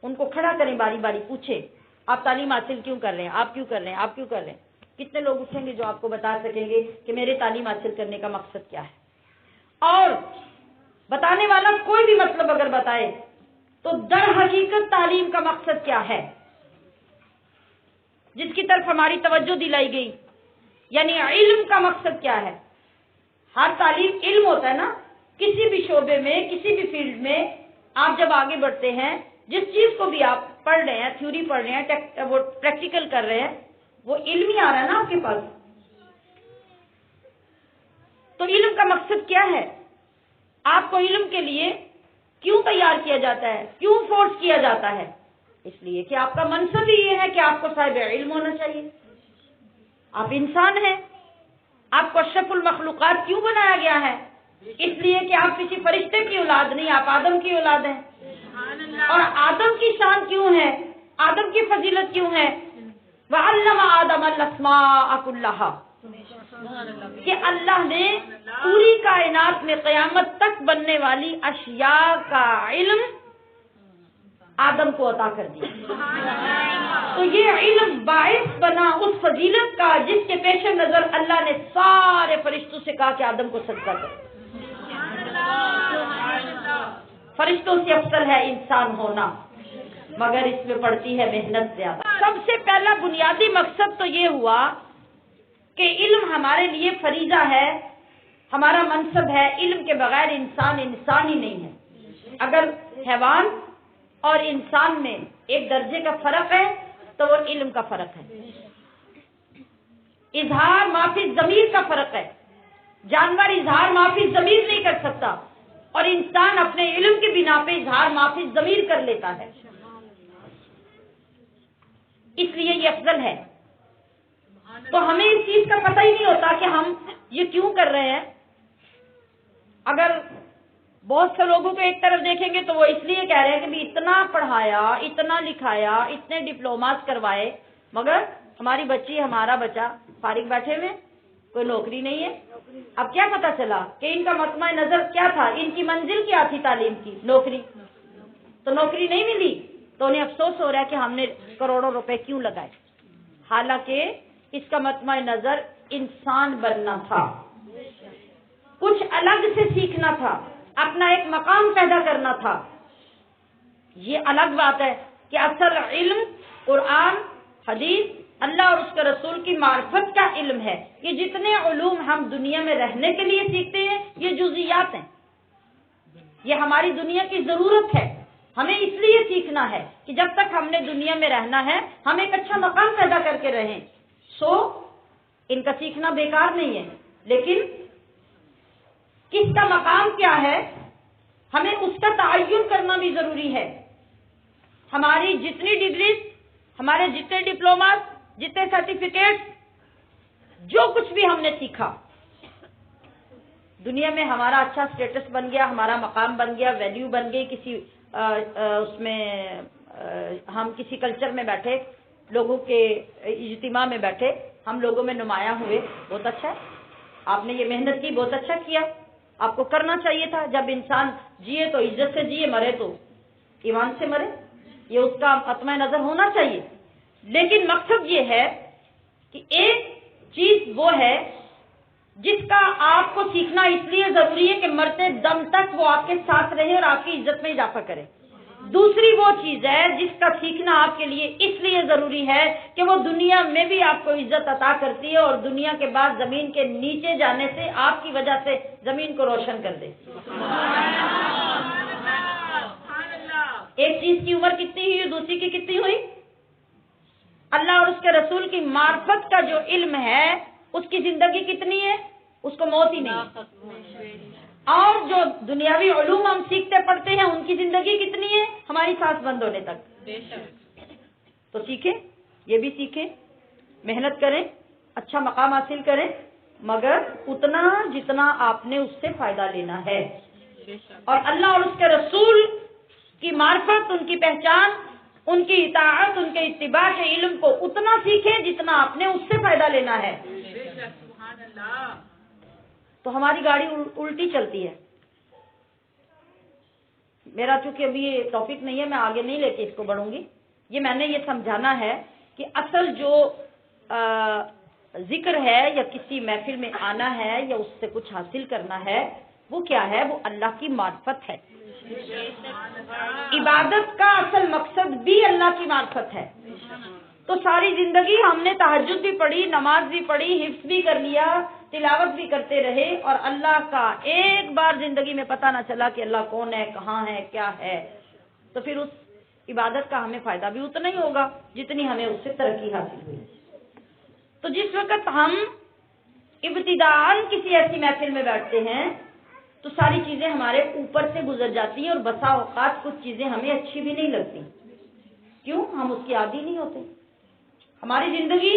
ان کو کھڑا کریں، باری باری پوچھیں آپ تعلیم حاصل کیوں کر رہے ہیں، آپ کیوں کر رہے ہیں، آپ کیوں کر رہے ہیں؟ کتنے لوگ اٹھیں گے جو آپ کو بتا سکیں گے کہ میرے تعلیم حاصل کرنے کا مقصد کیا ہے؟ اور بتانے والا کوئی بھی مطلب اگر بتائے تو در حقیقت تعلیم کا مقصد کیا ہے جس کی طرف ہماری توجہ دلائی گئی، یعنی علم کا مقصد کیا ہے؟ ہر تعلیم علم ہوتا ہے نا. کسی بھی شعبے میں، کسی بھی فیلڈ میں آپ جب آگے بڑھتے ہیں، جس چیز کو بھی آپ پڑھ رہے ہیں، تھیوری پڑھ رہے ہیں، وہ پریکٹیکل کر رہے ہیں، وہ علم ہی آ رہا ہے نا آپ کے پاس. تو علم کا مقصد کیا ہے؟ آپ کو علم کے لیے کیوں تیار کیا جاتا ہے، کیوں فورس کیا جاتا ہے؟ اس لیے کہ آپ کا منصب ہی یہ ہے کہ آپ کو صاحب علم ہونا چاہیے. آپ انسان ہیں، آپ کو اشرف المخلوقات کیوں بنایا گیا ہے؟ اس لیے کہ آپ کسی فرشتے کی اولاد نہیں، آپ آدم کی اولاد ہیں. اور آدم کی شان کیوں ہے، آدم کی فضیلت کیوں ہے؟ وَعَلَّمَ آدَمَ الْأَسْمَاءَ كُلَّهَا، کہ اللہ نے پوری کائنات میں قیامت تک بننے والی اشیاء کا علم آدم کو عطا کر دیا. تو یہ علم باعث بنا اس فضیلت کا جس کے پیش نظر اللہ نے سارے فرشتوں سے کہا کہ آدم کو صدقہ کرو. فرشتوں سے افضل ہے انسان ہونا، مگر اس میں پڑتی ہے محنت زیادہ. سب سے پہلا بنیادی مقصد تو یہ ہوا کہ علم ہمارے لیے فریضہ ہے، ہمارا منصب ہے. علم کے بغیر انسان انسان ہی نہیں ہے. اگر حیوان اور انسان میں ایک درجے کا فرق ہے تو وہ علم کا فرق ہے. اظہار معافی ضمیر کا فرق ہے. جانور اظہار معافی ضمیر نہیں کر سکتا اور انسان اپنے علم کی بنا پہ اظہار معافی ضمیر کر لیتا ہے. اس لیے یہ افضل ہے. تو ہمیں اس چیز کا پتہ ہی نہیں ہوتا کہ ہم یہ کیوں کر رہے ہیں. اگر بہت سے لوگوں کو ایک طرف دیکھیں گے تو وہ اس لیے کہہ رہے ہیں کہ بھی اتنا پڑھایا، اتنا لکھایا، اتنے ڈپلوماز کروائے، مگر ہماری بچی، ہمارا بچہ فارغ بیٹھے ہوئے، کوئی نوکری نہیں ہے. اب کیا پتا چلا کہ ان کا مطمع نظر کیا تھا، ان کی منزل کیا تھی تعلیم کی؟ نوکری. تو نوکری نہیں ملی تو انہیں افسوس ہو رہا ہے کہ ہم نے کروڑوں روپے کیوں لگائے، حالانکہ اس کا مطمع نظر انسان بننا تھا، کچھ الگ سے سیکھنا تھا، اپنا ایک مقام پیدا کرنا تھا. یہ الگ بات ہے کہ اصل علم قرآن، حدیث، اللہ اور اس کے رسول کی معرفت کا علم ہے. یہ جتنے علوم ہم دنیا میں رہنے کے لیے سیکھتے ہیں یہ جزئیات ہیں، یہ ہماری دنیا کی ضرورت ہے. ہمیں اس لیے سیکھنا ہے کہ جب تک ہم نے دنیا میں رہنا ہے ہم ایک اچھا مقام پیدا کر کے رہیں. ان کا سیکھنا بیکار نہیں ہے، لیکن کس کا مقام کیا ہے ہمیں اس کا تعین کرنا بھی ضروری ہے. ہماری جتنی ڈگریز، ہمارے جتنے ڈپلوماز، جتنے سرٹیفکیٹ، جو کچھ بھی ہم نے سیکھا، دنیا میں ہمارا اچھا اسٹیٹس بن گیا، ہمارا مقام بن گیا، ویلیو بن گئی. کسی اس میں ہم کسی کلچر میں بیٹھے، لوگوں کے اجتماع میں بیٹھے، ہم لوگوں میں نمایاں ہوئے، بہت اچھا ہے، آپ نے یہ محنت کی، بہت اچھا کیا، آپ کو کرنا چاہیے تھا. جب انسان جیے تو عزت سے جیے، مرے تو ایمان سے مرے، یہ اس کا مطمع نظر ہونا چاہیے. لیکن مقصد یہ ہے کہ ایک چیز وہ ہے جس کا آپ کو سیکھنا اس لیے ضروری ہے کہ مرتے دم تک وہ آپ کے ساتھ رہے اور آپ کی عزت میں اضافہ کرے. دوسری وہ چیز ہے جس کا سیکھنا آپ کے لیے اس لیے ضروری ہے کہ وہ دنیا میں بھی آپ کو عزت عطا کرتی ہے اور دنیا کے بعد زمین کے نیچے جانے سے آپ کی وجہ سے زمین کو روشن کر دے. ایک چیز کی عمر کتنی ہوئی، دوسری کی کتنی ہوئی؟ اللہ اور اس کے رسول کی معرفت کا جو علم ہے اس کی زندگی کتنی ہے؟ اس کو موت ہی نہیں ہے۔ اور جو دنیاوی علوم ہم سیکھتے پڑھتے ہیں ان کی زندگی کتنی ہے؟ ہماری سانس بند ہونے تک۔ تو سیکھیں، یہ بھی سیکھیں، محنت کریں، اچھا مقام حاصل کریں، مگر اتنا جتنا آپ نے اس سے فائدہ لینا ہے، اور اللہ اور اس کے رسول کی معرفت، ان کی پہچان، ان کی اطاعت، ان کے اتباع کے علم کو اتنا سیکھیں جتنا آپ نے اس سے فائدہ لینا ہے۔ تو ہماری گاڑی الٹی چلتی ہے۔ میرا چونکہ ابھی یہ ٹاپک نہیں ہے، میں آگے نہیں لے کے اس کو بڑھوں گی، یہ میں نے یہ سمجھانا ہے کہ اصل جو ذکر ہے یا کسی محفل میں آنا ہے یا اس سے کچھ حاصل کرنا ہے، وہ کیا ہے؟ وہ اللہ کی معرفت ہے۔ عبادت کا اصل مقصد بھی اللہ کی معرفت ہے۔ تو ساری زندگی ہم نے تہجد بھی پڑھی، نماز بھی پڑھی، حفظ بھی کر لیا، تلاوت بھی کرتے رہے، اور اللہ کا ایک بار زندگی میں پتہ نہ چلا کہ اللہ کون ہے، کہاں ہے، کیا ہے، تو پھر اس عبادت کا ہمیں فائدہ بھی اتنا ہی ہوگا جتنی ہمیں اس سے ترقی حاصل ہوئی۔ تو جس وقت ہم ابتداءً کسی ایسی محفل میں بیٹھتے ہیں تو ساری چیزیں ہمارے اوپر سے گزر جاتی ہیں، اور بسا اوقات کچھ چیزیں ہمیں اچھی بھی نہیں لگتی۔ کیوں؟ ہم اس کی عادی نہیں ہوتے۔ ہماری زندگی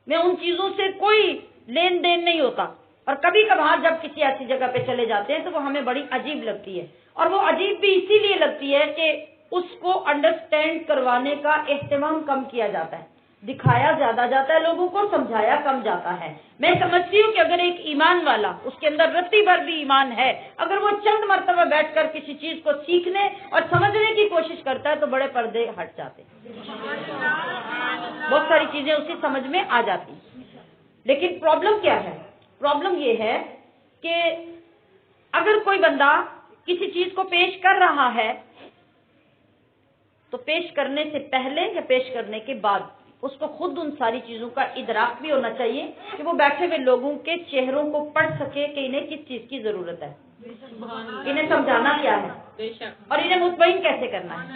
میں ان چیزوں سے کوئی لین دین نہیں ہوتا، اور کبھی کبھار جب کسی ایسی جگہ پہ چلے جاتے ہیں تو وہ ہمیں بڑی عجیب لگتی ہے، اور وہ عجیب بھی اسی لیے لگتی ہے کہ اس کو انڈرسٹینڈ کروانے کا اہتمام کم کیا جاتا ہے، دکھایا زیادہ جاتا ہے لوگوں کو، سمجھایا کم جاتا ہے۔ میں سمجھتی ہوں کہ اگر ایک ایمان والا، اس کے اندر رتی بھر بھی ایمان ہے، اگر وہ چند مرتبہ بیٹھ کر کسی چیز کو سیکھنے اور سمجھنے کی کوشش کرتا ہے تو بڑے پردے ہٹ جاتے ہیں، بہت ساری چیزیں اسی سمجھ میں آ جاتی۔ لیکن پرابلم کیا ہے؟ پرابلم یہ ہے کہ اگر کوئی بندہ کسی چیز کو پیش کر رہا ہے تو پیش کرنے سے پہلے یا پیش کرنے کے بعد اس کو خود ان ساری چیزوں کا ادراک بھی ہونا چاہیے کہ وہ بیٹھے ہوئے لوگوں کے چہروں کو پڑھ سکے کہ انہیں کس چیز کی ضرورت ہے، انہیں سمجھانا کیا ہے اور انہیں مطمئن کیسے کرنا ہے۔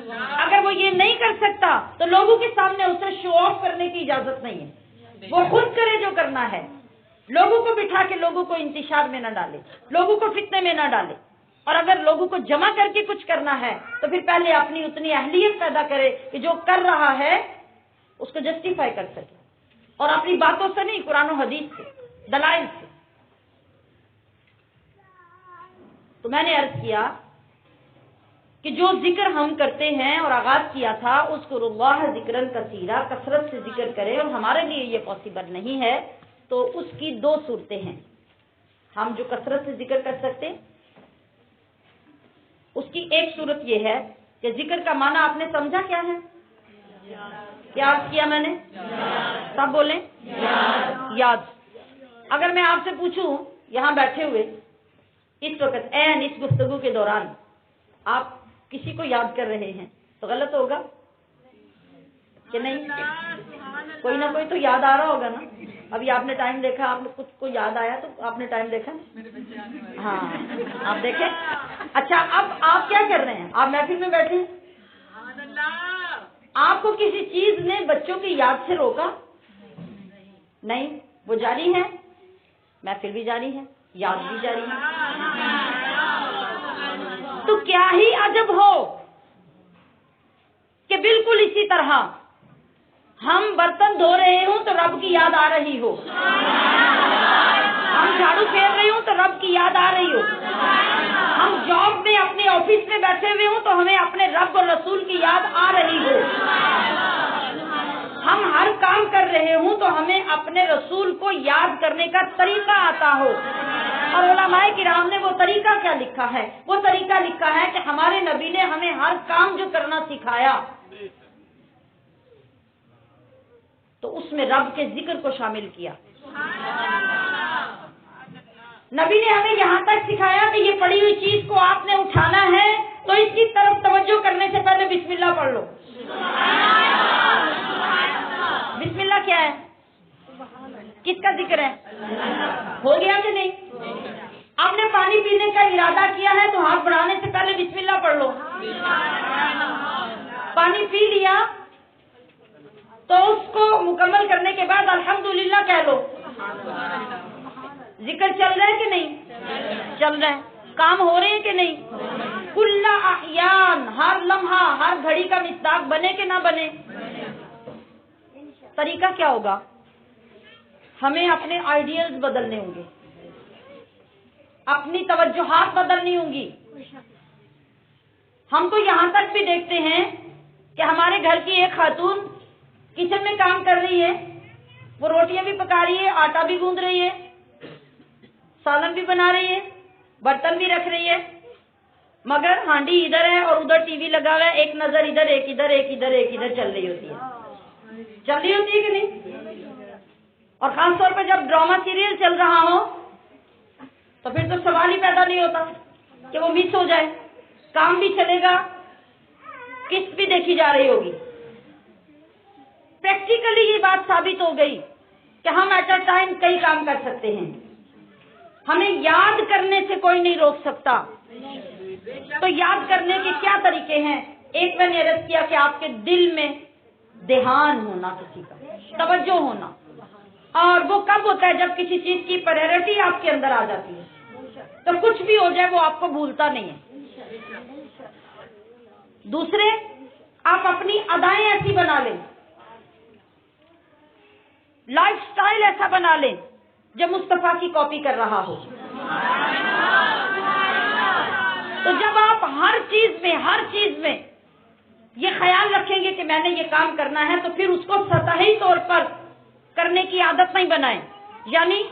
اگر وہ یہ نہیں کر سکتا تو لوگوں کے سامنے اسے شو آف کرنے کی اجازت نہیں ہے، وہ خود کرے جو کرنا ہے، لوگوں کو بٹھا کے لوگوں کو انتشار میں نہ ڈالے، لوگوں کو فتنے میں نہ ڈالے، اور اگر لوگوں کو جمع کر کے کچھ کرنا ہے تو پھر پہلے اپنی اتنی اہلیت پیدا کرے کہ جو کر رہا ہے اس کو جسٹیفائی کر سکے، اور اپنی باتوں سے نہیں، قرآن و حدیث سے، دلائل سے۔ تو میں نے عرض کیا کہ جو ذکر ہم کرتے ہیں اور آغاز کیا تھا، اذکروا اللہ ذکرا کثیرا، کثرت سے ذکر کریں، اور ہمارے لیے یہ پاسبل نہیں ہے تو اس کی دو صورتیں ہیں۔ ہم جو کثرت سے ذکر کر سکتے، اس کی ایک صورت یہ ہے کہ ذکر کا معنی آپ نے سمجھا کیا ہے؟ کیا عرض کیا میں نے؟ سب بولیں یاد۔ اگر میں آپ سے پوچھوں یہاں بیٹھے ہوئے اس وقت اس گفتگو کے دوران آپ کسی کو یاد کر رہے ہیں تو غلط ہوگا کہ نہیں؟ کوئی نہ کوئی تو یاد آ رہا ہوگا نا۔ ابھی آپ نے ٹائم دیکھا، آپ نے کچھ کو یاد آیا تو آپ نے ٹائم دیکھا، ہاں آپ دیکھیں۔ اچھا، اب آپ کیا کر رہے ہیں؟ آپ محفل میں بیٹھے ہیں، آپ کو کسی چیز نے بچوں کی یاد سے روکا نہیں، وہ جاری ہے، محفل بھی جاری ہے، یاد بھی جاری ہے۔ تو کیا ہی عجب ہو کہ بالکل اسی طرح ہم برتن دھو رہے ہوں تو رب کی یاد آ رہی ہو، ہم جھاڑو پھیر رہے ہوں تو رب کی یاد آ رہی ہو، ہم جاب میں اپنے آفس میں بیٹھے ہوئے ہوں تو ہمیں اپنے رب اور رسول کی یاد آ رہی ہو، ہم ہر کام کر رہے ہوں تو ہمیں اپنے رسول کو یاد کرنے کا طریقہ آتا ہو۔ اور علماء کرام نے وہ طریقہ کیا لکھا ہے؟ وہ طریقہ لکھا ہے کہ ہمارے نبی نے ہمیں ہر کام جو کرنا سکھایا تو اس میں رب کے ذکر کو شامل کیا۔ نبی نے ہمیں یہاں تک سکھایا کہ یہ پڑی ہوئی چیز کو آپ نے اٹھانا ہے تو اس کی طرف توجہ کرنے سے پہلے بسم اللہ پڑھ لو۔ بسم اللہ کیا ہے؟ کس کا ذکر ہے؟ ہو گیا کہ نہیں؟ آپ نے پانی پینے کا ارادہ کیا ہے تو ہاتھ بڑھانے سے پہلے بسم اللہ پڑھ لو۔ پانی پی لیا تو اس کو مکمل کرنے کے بعد الحمدللہ کہہ لو۔ ذکر چل رہا ہے کہ نہیں؟ چل رہا ہے. کام ہو رہے ہیں کہ نہیں؟ کل احیان، ہر لمحہ، ہر گھڑی کا مصداق بنے کہ نہ بنے؟ طریقہ کیا ہوگا؟ ہمیں اپنے آئیڈیلز بدلنے ہوں گے، اپنی توجہات بدلنی ہوں گی. ہم تو یہاں تک بھی دیکھتے ہیں کہ ہمارے گھر کی ایک خاتون کچن میں کام کر رہی ہے، وہ روٹیاں بھی پکا رہی ہے، آٹا بھی گوندھ رہی ہے، سالن بھی بنا رہی ہے، برتن بھی رکھ رہی ہے، مگر ہانڈی ادھر ہے اور ادھر ٹی وی لگا ہوا ہے، ایک نظر ادھر، ایک ادھر، ایک ادھر، ایک ادھر چل رہی ہوتی ہے. چل رہی ہوتی ہے کہ نہیں؟ اور خاص طور پہ جب ڈرامہ سیریل چل رہا ہو تو پھر تو سوال ہی پیدا نہیں ہوتا کہ وہ مس ہو جائے. کام بھی چلے گا، قسط بھی دیکھی جا رہی ہوگی. پریکٹیکلی یہ بات ثابت ہو گئی کہ ہم ایٹ اے ٹائم کئی کام کر سکتے ہیں. ہمیں یاد کرنے سے کوئی نہیں روک سکتا. تو یاد کرنے کے کیا طریقے ہیں؟ ایک میں نے عرض کیا کہ آپ کے دل میں دھیان ہونا، کسی کا توجہ ہونا. اور وہ کب ہوتا ہے؟ جب کسی چیز کی پرائرٹی آپ کے اندر آ جاتی ہے تو کچھ بھی ہو جائے وہ آپ کو بھولتا نہیں ہے. دوسرے، آپ اپنی ادائیں ایسی بنا لیں، لائف سٹائل ایسا بنا لیں جو مصطفیٰ کی کاپی کر رہا ہو. تو جب آپ ہر چیز میں یہ خیال رکھیں گے کہ میں نے یہ کام کرنا ہے، تو پھر اس کو سطحی طور پر کرنے کی عادت نہیں بنائیں. یعنی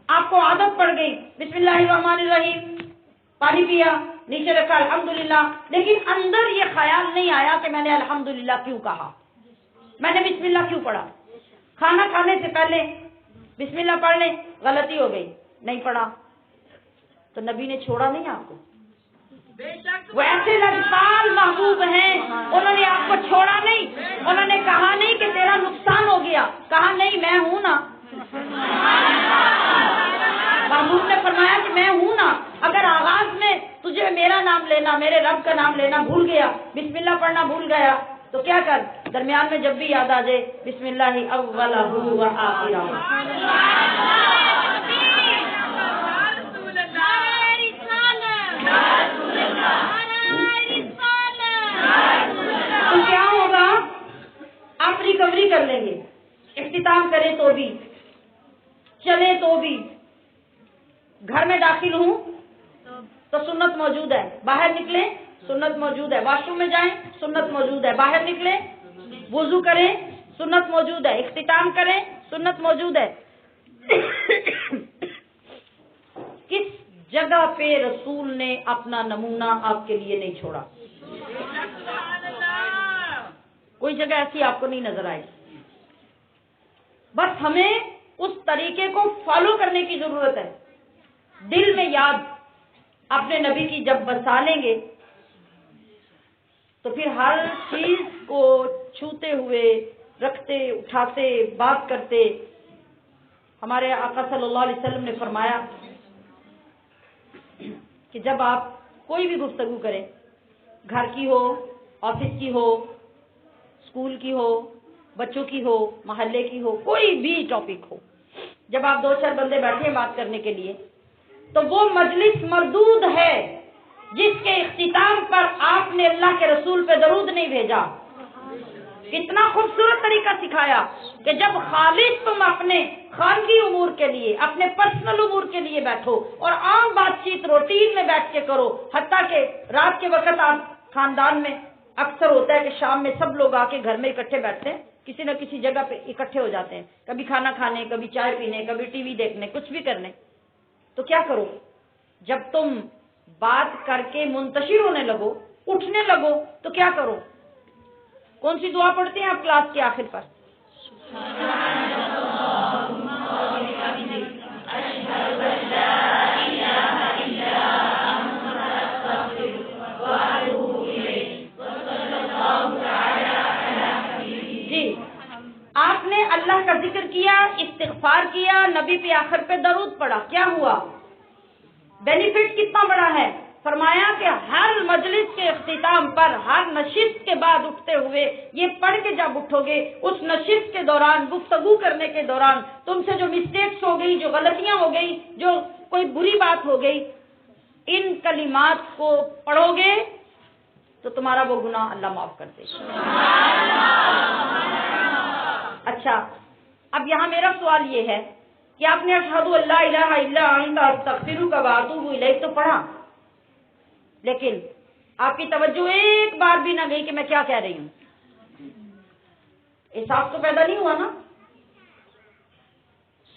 آپ کو عادت پڑ گئی، بسم اللہ الرحمن الرحیم، پانی پیا، نیچے رکھا الحمدللہ، لیکن اندر یہ خیال نہیں آیا کہ میں نے الحمدللہ کیوں کہا، میں نے بسم اللہ کیوں پڑھا. کھانا کھانے سے پہلے بسم اللہ پڑھ لیں، غلطی ہو گئی، نہیں پڑھا تو نبی نے چھوڑا نہیں آپ کو. وہ ایسے لجپال محبوب ہیں، انہوں نے آپ کو چھوڑا نہیں. انہوں نے کہا نہیں کہ تیرا نقصان ہو گیا، کہا نہیں میں ہوں نا. محبوب نے فرمایا کہ میں ہوں نا. اگر آغاز میں تجھے میرا نام لینا، میرے رب کا نام لینا بھول گیا، بسم اللہ پڑھنا بھول گیا، تو کیا کر، درمیان میں جب بھی یاد آ جائے بسم اللہ اولہ و آخرہ. تو کیا ہوگا؟ آپ ریکوری کر لیں گے. اختتام کریں تو بھی، چلیں تو بھی. گھر میں داخل ہوں تو سنت موجود ہے، باہر نکلیں سنت موجود ہے، واش روم میں جائیں سنت موجود ہے، باہر نکلیں وضو کریں سنت موجود ہے، اختتام کریں سنت موجود ہے. کس جگہ پہ رسول نے اپنا نمونہ آپ کے لیے نہیں چھوڑا؟ کوئی جگہ ایسی آپ کو نہیں نظر آئے. بس ہمیں اس طریقے کو فالو کرنے کی ضرورت ہے. دل میں یاد اپنے نبی کی جب بسا لیں گے تو پھر ہر چیز کو چھوتے ہوئے، رکھتے، اٹھاتے، بات کرتے. ہمارے آقا صلی اللہ علیہ وسلم نے فرمایا کہ جب آپ کوئی بھی گفتگو کریں، گھر کی ہو، آفس کی ہو، اسکول کی ہو، بچوں کی ہو، محلے کی ہو، کوئی بھی ٹاپک ہو، جب آپ 2-4 بندے بیٹھے ہیں بات کرنے کے لیے، تو وہ مجلس مردود ہے جس کے اختتام پر آپ نے اللہ کے رسول پہ درود نہیں بھیجا. کتنا خوبصورت طریقہ سکھایا کہ جب خالص تم اپنے خانگی امور کے لیے، اپنے پرسنل امور کے لیے بیٹھو اور عام بات چیت روٹین میں بیٹھ کے کرو. حتیٰ کہ رات کے وقت آپ خاندان میں اکثر ہوتا ہے کہ شام میں سب لوگ آ کے گھر میں اکٹھے بیٹھتے ہیں، کسی نہ کسی جگہ پہ اکٹھے ہو جاتے ہیں، کبھی کھانا کھانے، کبھی چائے پینے، کبھی ٹی وی دیکھنے، کچھ بھی کرنے. تو کیا کرو، جب تم بات کر کے منتشر ہونے لگو، اٹھنے لگو، تو کیا کرو؟ کون سی دعا پڑھتے ہیں آپ کلاس کے آخر پر؟ جی، آپ نے اللہ کا ذکر کیا، استغفار کیا، نبی پہ آخر پہ درود پڑھا، کیا ہوا؟ بینیفٹ کتنا بڑا ہے فرمایا کہ ہر مجلس کے اختتام پر، ہر نشست کے بعد اٹھتے ہوئے یہ پڑھ کے جب اٹھو گے، اس نشست کے دوران، گفتگو کرنے کے دوران تم سے جو مسٹیکس ہو گئی، جو غلطیاں ہو گئی، جو کوئی بری بات ہو گئی، ان کلمات کو پڑھو گے تو تمہارا وہ گناہ اللہ معاف کر دے گا۔ اچھا، اب یہاں میرا سوال یہ ہے کہ آپ نے اشہد ان لا الہ الا انت استغفرک و اتوب الیک تو پڑھا، لیکن آپ کی توجہ ایک بار بھی نہ گئی کہ میں کیا کہہ رہی ہوں۔ احساس تو پیدا نہیں ہوا نا،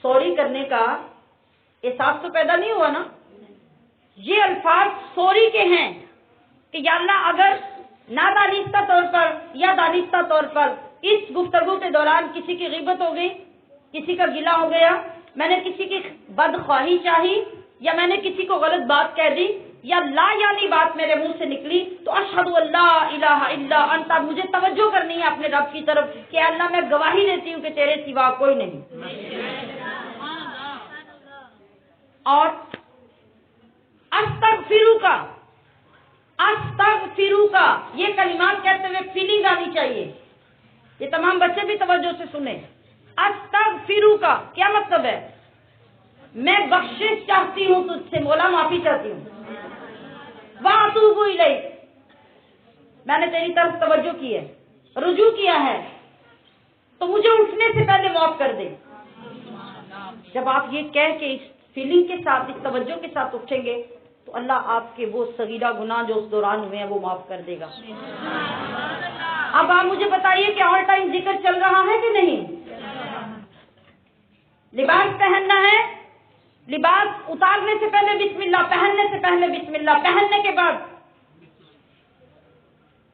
سوری کرنے کا احساس تو پیدا نہیں ہوا نا۔ یہ الفاظ سوری کے ہیں کہ یا اللہ اگر نادانستہ طور پر یا دانستہ طور پر اس گفتگو کے دوران کسی کی غیبت ہو گئی، کسی کا گلہ ہو گیا، میں نے کسی کی بدخواہی چاہی، یا میں نے کسی کو غلط بات کہہ دی، یا لا یعنی بات میرے منہ سے نکلی، تو اشہد ان لا الہ الا انت، مجھے توجہ کرنی ہے اپنے رب کی طرف کہ اللہ میں گواہی دیتی ہوں کہ تیرے سوا کوئی نہیں۔ اور استغفرو کا یہ کلمات کہتے ہوئے فیلنگ آنی چاہیے، یہ تمام بچے بھی توجہ سے سنیں۔ استغفرو کا کیا مطلب ہے؟ میں بخشش چاہتی ہوں تجھ سے، مولا معافی چاہتی ہوں۔ واتوب الیک، میں نے تیری طرف توجہ کی ہے، رجوع کیا ہے، تو مجھے اٹھنے سے پہلے معاف کر دے۔ جب آپ یہ کہہ کے اس فیلنگ کے ساتھ، اس توجہ کے ساتھ اٹھیں گے تو اللہ آپ کے وہ صغیرہ گناہ جو اس دوران ہوئے ہیں وہ معاف کر دے گا۔ اب آپ مجھے بتائیے کہ آل ٹائم ذکر چل رہا ہے کہ نہیں؟ لباس پہننا ہے، لباس اتارنے سے پہلے بسم اللہ، پہننے سے پہلے بسم اللہ، پہننے کے بعد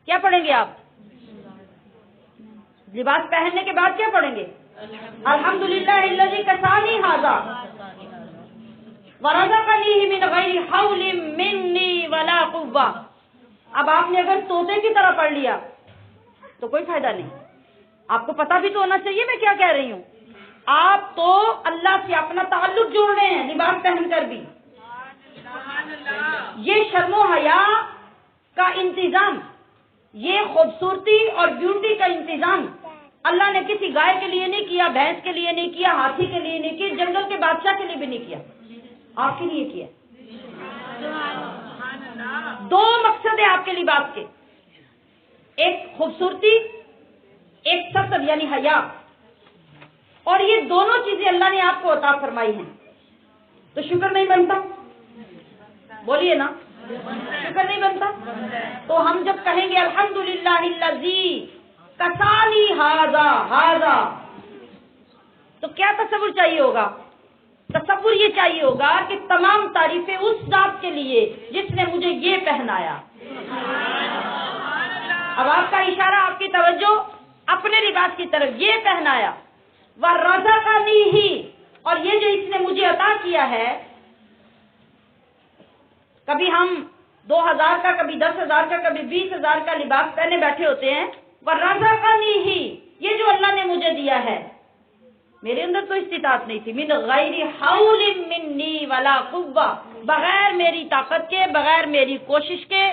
کیا پڑھیں گے آپ؟ لباس پہننے کے بعد کیا پڑھیں گے؟ الحمدللہ الذی کسانی ھذا ورزقنی من غیر حول منی ولا قوہ۔ اب آپ نے اگر طوطے کی طرح پڑھ لیا تو کوئی فائدہ نہیں، آپ کو پتا بھی تو ہونا چاہیے میں کیا کہہ رہی ہوں۔ آپ تو اللہ سے اپنا تعلق جوڑ رہے ہیں لباس پہن کر بھی۔ یہ شرم و حیا کا انتظام، یہ خوبصورتی اور بیوٹی کا انتظام اللہ نے کسی گائے کے لیے نہیں کیا، بھینس کے لیے نہیں کیا، ہاتھی کے لیے نہیں کیا، جنگل کے بادشاہ کے لیے بھی نہیں کیا، آپ کے لیے کیا۔ دو مقصد ہے آپ کے لباس کے، ایک خوبصورتی، ایک ستر یعنی حیا، اور یہ دونوں چیزیں اللہ نے آپ کو عطا فرمائی ہیں، تو شکر نہیں بنتا؟ بولیے نا، شکر نہیں بنتا؟ تو ہم جب کہیں گے الحمدللہ الذی کسانی ھذا، تو کیا تصور چاہیے ہوگا؟ تصور یہ چاہیے ہوگا کہ تمام تعریفیں اس ذات کے لیے جس نے مجھے یہ پہنایا۔ اب آپ کا اشارہ، آپ کی توجہ اپنے لباس کی طرف، یہ پہنایا، وَرَزَقَنِیہِ، اور یہ جو اس نے مجھے عطا کیا ہے۔ کبھی ہم 2000 کا، کبھی 10,000 کا، کبھی 20,000 کا لباس پہنے بیٹھے ہوتے ہیں، وَرَزَقَنِیہِ، یہ جو اللہ نے مجھے دیا ہے، میرے اندر تو استطاعت نہیں تھی، من غیر حول منی ولا قوہ، بغیر میری طاقت کے، بغیر میری کوشش کے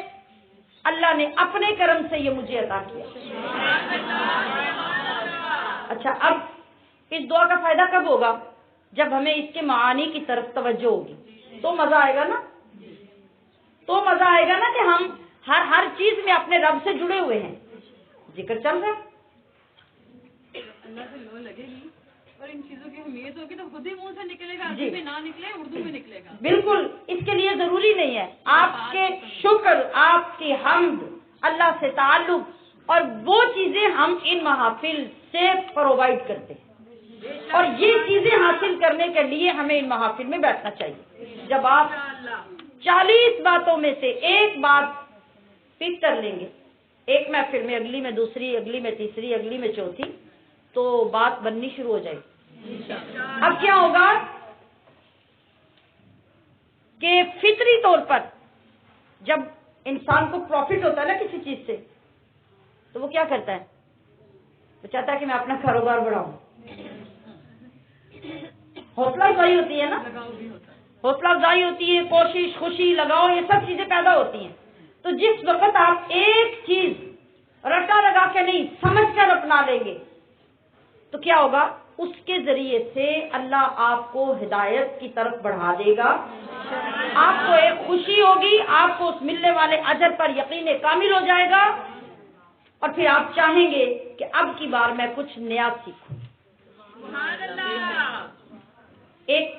اللہ نے اپنے کرم سے یہ مجھے عطا کیا۔ اچھا، اب اس دعا کا فائدہ کب ہوگا؟ جب ہمیں اس کے معانی کی طرف توجہ ہوگی، تو مزہ آئے گا نا، تو مزہ آئے گا نا کہ ہم ہر چیز میں اپنے رب سے جڑے ہوئے ہیں، ذکر چل رہا ہے۔ اللہ سے لو لگے گی اور ان چیزوں کی اہمیت ہوگی تو خود ہی منہ سے نکلے گا، عربی میں نہ نکلے اردو میں نکلے گا۔ بالکل، اس کے لیے ضروری نہیں ہے، آپ کے شکر، آپ کی حمد، اللہ سے تعلق، اور وہ چیزیں ہم ان محافل سے پرووائڈ کرتے ہیں، اور یہ چیزیں حاصل کرنے کے لیے ہمیں ان محافل میں بیٹھنا چاہیے۔ جب آپ 40 باتوں میں سے ایک بات پک کر لیں گے، ایک محفل میں، اگلی میں دوسری، اگلی میں تیسری، اگلی میں چوتھی، تو بات بننی شروع ہو جائے گی۔ اب کیا ہوگا کہ فطری طور پر جب انسان کو پروفٹ ہوتا ہے نا کسی چیز سے، تو وہ کیا کرتا ہے؟ وہ چاہتا ہے کہ میں اپنا کاروبار بڑھاؤں، حوصلہ افزائی ہوتی ہے نا، حوصلہ افزائی ہوتی ہے، کوشش، خوشی، لگاؤ، یہ سب چیزیں پیدا ہوتی ہیں. تو جس وقت آپ ایک چیز رٹا لگا کے نہیں سمجھ کر اپنا لیں گے تو کیا ہوگا؟ اس کے ذریعے سے اللہ آپ کو ہدایت کی طرف بڑھا دے گا. آپ کو ایک خوشی ہوگی، آپ کو اس ملنے والے اجر پر یقین کامل ہو جائے گا، اور پھر آپ چاہیں گے کہ اب کی بار میں کچھ نیا سیکھوں. ایک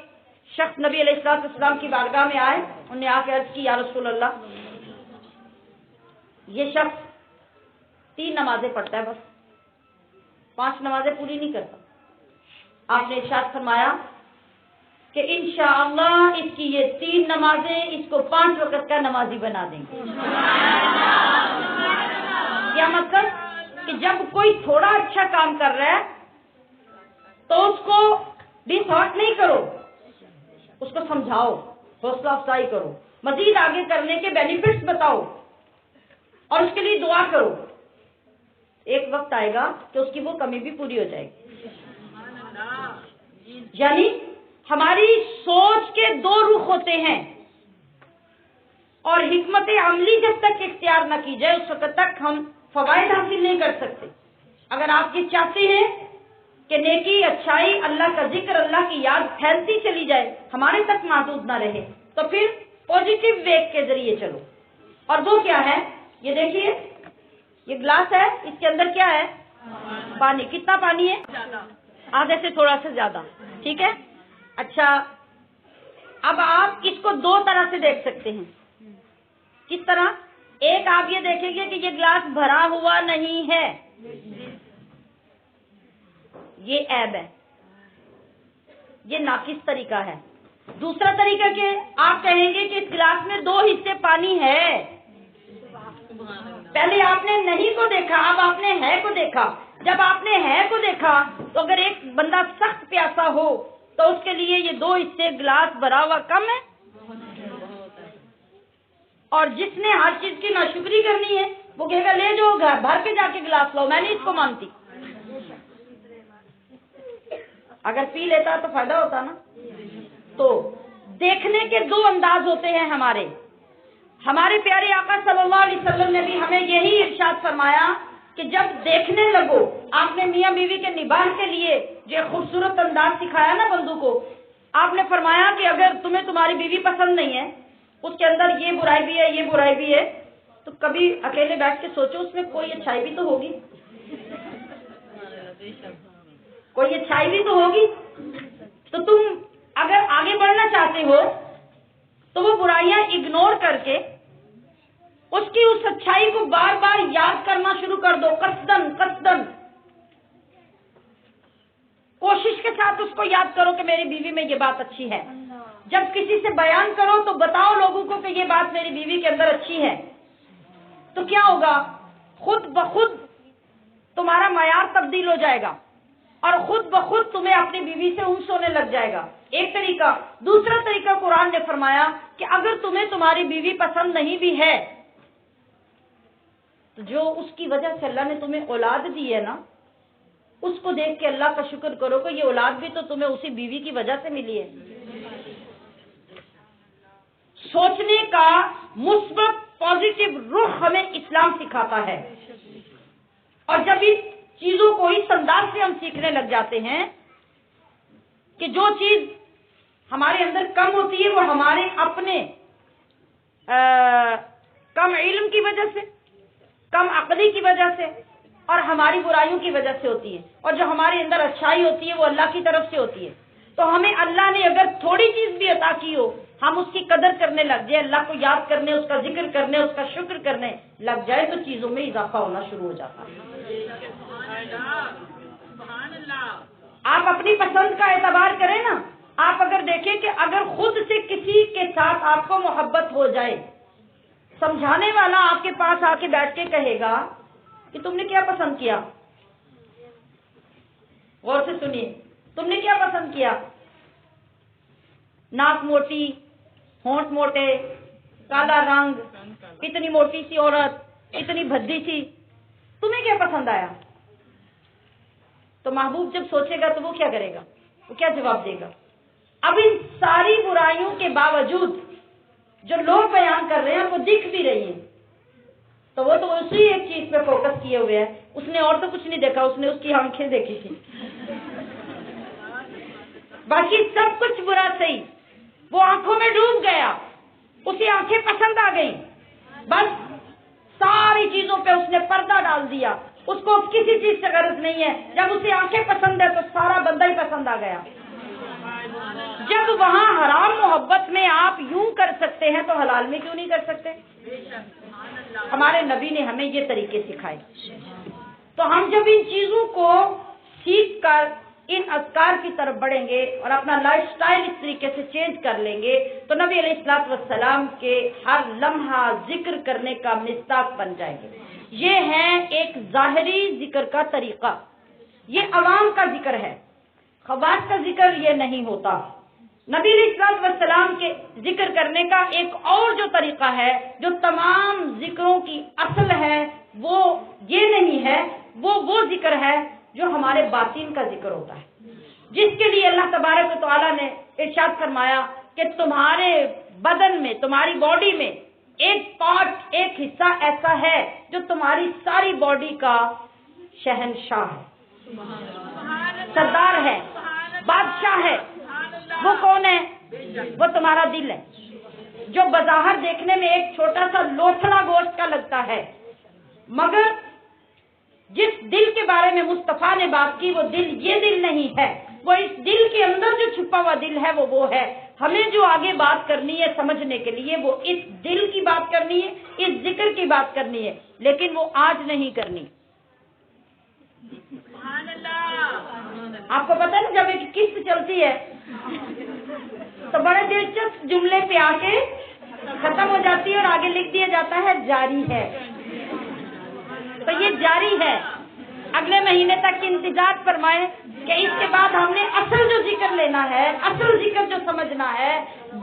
شخص نبی علیہ السلام کی بارگاہ میں آئے، انہوں نے آ کے عرض کی، یا رسول اللہ، یہ شخص 3 نمازیں پڑھتا ہے، بس 5 نمازیں پوری نہیں کرتا. آپ نے ارشاد فرمایا کہ انشاءاللہ اس کی یہ 3 نمازیں اس کو 5 وقت کا نمازی بنا دیں گے. کیا مطلب؟ کہ جب کوئی تھوڑا اچھا کام کر رہا ہے تو اس کو ڈس ہارٹ نہیں کرو، اس کو سمجھاؤ، حوصلہ افزائی کرو، مزید آگے کرنے کے بینیفٹس بتاؤ اور اس کے لیے دعا کرو. ایک وقت آئے گا کہ اس کی وہ کمی بھی پوری ہو جائے گی. یعنی ہماری سوچ کے 2 رخ ہوتے ہیں، اور حکمت عملی جب تک اختیار نہ کی جائے اس وقت تک ہم فوائد حاصل نہیں کر سکتے. اگر آپ یہ چاہتے ہیں کہ نیکی، اچھائی، اللہ کا ذکر، اللہ کی یاد پھیلتی چلی جائے، ہمارے تک محدود نہ رہے، تو پھر پازیٹیو ویگ کے ذریعے چلو. اور وہ کیا ہے؟ یہ دیکھیے، یہ گلاس ہے، اس کے اندر کیا ہے؟ پانی. کتنا پانی ہے؟ آدھے سے تھوڑا سا زیادہ. ٹھیک ہے. اچھا، اب آپ اس کو 2 طرح سے دیکھ سکتے ہیں. کس طرح؟ ایک، آپ یہ دیکھیں گے کہ یہ گلاس بھرا ہوا نہیں ہے، یہ عیب ہے، یہ ناقص طریقہ ہے. دوسرا طریقہ کہ آپ کہیں گے کہ اس گلاس میں 2 حصے پانی ہے. پہلے آپ نے نہیں کو دیکھا، اب آپ نے ہے کو دیکھا. جب آپ نے ہے کو دیکھا تو اگر ایک بندہ سخت پیاسا ہو تو اس کے لیے یہ 2 حصے گلاس بھرا ہوا کم ہے. اور جس نے ہر چیز کی ناشکری کرنی ہے وہ کہے گا لے جو گھر بھر کے جا کے گلاس لاؤ، میں نہیں اس کو مانتی. اگر پی لیتا تو فائدہ ہوتا نا. تو دیکھنے کے 2 انداز ہوتے ہیں ہمارے پیارے آقا صلی اللہ علیہ وسلم نے بھی ہمیں یہی ارشاد فرمایا کہ جب دیکھنے لگو، آپ نے میاں بیوی کے نباہ کے لیے جو خوبصورت انداز سکھایا نا بندو کو، آپ نے فرمایا کہ اگر تمہیں تمہاری بیوی پسند نہیں ہے، اس کے اندر یہ برائی بھی ہے، یہ برائی بھی ہے، تو کبھی اکیلے بیٹھ کے سوچو اس میں کوئی اچھائی بھی تو ہوگی، کوئی اچھائی بھی تو ہوگی. تو تم اگر آگے بڑھنا چاہتے ہو تو وہ برائیاں اگنور کر کے اس کی اس اچھائی کو بار بار یاد کرنا شروع کر دو، قصدن کوشش کے ساتھ اس کو یاد کرو کہ میری بیوی میں یہ بات اچھی ہے. جب کسی سے بیان کرو تو بتاؤ لوگوں کو کہ یہ بات میری بیوی کے اندر اچھی ہے. تو کیا ہوگا؟ خود بخود تمہارا معیار تبدیل ہو جائے گا اور خود بخود تمہیں اپنی بیوی سے انس ہونے لگ جائے گا. ایک طریقہ. دوسرا طریقہ قرآن نے فرمایا کہ اگر تمہیں تمہاری بیوی پسند نہیں بھی ہے تو جو اس کی وجہ سے اللہ نے تمہیں اولاد دی ہے نا، اس کو دیکھ کے اللہ کا شکر کرو کہ یہ اولاد بھی تو تمہیں اسی بیوی کی وجہ سے ملی ہے. سوچنے کا مثبت پازیٹیو رخ ہمیں اسلام سکھاتا ہے. اور جب اس چیزوں کو اس انداز سے ہم سیکھنے لگ جاتے ہیں کہ جو چیز ہمارے اندر کم ہوتی ہے وہ ہمارے اپنے کم علم کی وجہ سے، کم عقلی کی وجہ سے اور ہماری برائیوں کی وجہ سے ہوتی ہے، اور جو ہمارے اندر اچھائی ہوتی ہے وہ اللہ کی طرف سے ہوتی ہے. تو ہمیں اللہ نے اگر تھوڑی چیز بھی عطا کی ہو، ہم اس کی قدر کرنے لگ جائیں، اللہ کو یاد کرنے، اس کا ذکر کرنے، اس کا شکر کرنے لگ جائے تو چیزوں میں اضافہ ہونا شروع ہو جاتا ہے. آپ اپنی پسند کا اعتبار کریں نا. آپ اگر دیکھیں کہ اگر خود سے کسی کے ساتھ آپ کو محبت ہو جائے، سمجھانے والا آپ کے پاس آ کے بیٹھ کے کہے گا کہ تم نے کیا پسند کیا، غور سے سنیے، تم نے کیا پسند کیا؟ ناک موٹی، ہونٹ موٹے، کالا رنگ، اتنی موٹی سی عورت، اتنی بھدی سی، تمہیں کیا پسند آیا؟ تو محبوب جب سوچے گا تو وہ کیا کرے گا؟ وہ کیا جواب دے گا؟ اب ان ساری برائیوں کے باوجود جو لوگ بیان کر رہے ہیں وہ دکھ بھی رہی ہیں، تو وہ تو اسی ایک چیز پہ فوکس کیے ہوئے ہے. اس نے اور تو کچھ نہیں دیکھا، اس نے اس کی آنکھیں دیکھی تھی. باقی سب کچھ برا صحیح، وہ آنکھوں میں ڈوب گیا، اسے آنکھیں پسند آ گئی، بس ساری چیزوں پہ اس نے پردہ ڈال دیا. اس کو کسی چیز سے غرض نہیں ہے. جب اسے آنکھیں پسند ہے تو سارا بندہ ہی پسند آ گیا. جب وہاں حرام محبت میں آپ یوں کر سکتے ہیں تو حلال میں کیوں نہیں کر سکتے؟ ہمارے نبی نے ہمیں یہ طریقے سکھائے. تو ہم جب ان چیزوں کو سیکھ کر ان اذکار کی طرف بڑھیں گے اور اپنا لائف سٹائل اس طریقے سے چینج کر لیں گے تو نبی علیہ الصلوۃ والسلام کے ہر لمحہ ذکر کرنے کا مصداق بن جائیں گے. یہ ہے ایک ظاہری ذکر کا طریقہ، یہ عوام کا ذکر ہے، خواص کا ذکر یہ نہیں ہوتا. نبی علیہ الصلوۃ والسلام کے ذکر کرنے کا ایک اور جو طریقہ ہے، جو تمام ذکروں کی اصل ہے، وہ یہ نہیں ہے، وہ ذکر ہے جو ہمارے باطن کا ذکر ہوتا ہے، جس کے لیے اللہ تبارک و تعالیٰ نے ارشاد فرمایا کہ تمہارے بدن میں، تمہاری باڈی میں ایک پارٹ، ایک حصہ ایسا ہے جو تمہاری ساری باڈی کا شہنشاہ ہے، سردار ہے، بادشاہ ہے. وہ کون ہے؟ وہ تمہارا دل ہے، جو بظاہر دیکھنے میں ایک چھوٹا سا لوتھڑا گوشت کا لگتا ہے، مگر جس دل کے بارے میں مصطفیٰ نے بات کی وہ دل یہ دل نہیں ہے. وہ اس دل کے اندر جو چھپا ہوا دل ہے وہ ہے. ہمیں جو آگے بات کرنی ہے سمجھنے کے لیے وہ اس دل کی بات کرنی ہے، اس ذکر کی بات کرنی ہے، لیکن وہ آج نہیں کرنی. آپ کو پتہ ہے نا، جب ایک قسط چلتی ہے تو بڑے دلچسپ جملے پہ آ کے ختم ہو جاتی ہے اور آگے لکھ دیا جاتا ہے جاری ہے. تو یہ جاری ہے. اگلے مہینے تک انتظار فرمائیں کہ اس کے بعد ہم نے اصل جو ذکر لینا ہے، اصل ذکر جو سمجھنا ہے،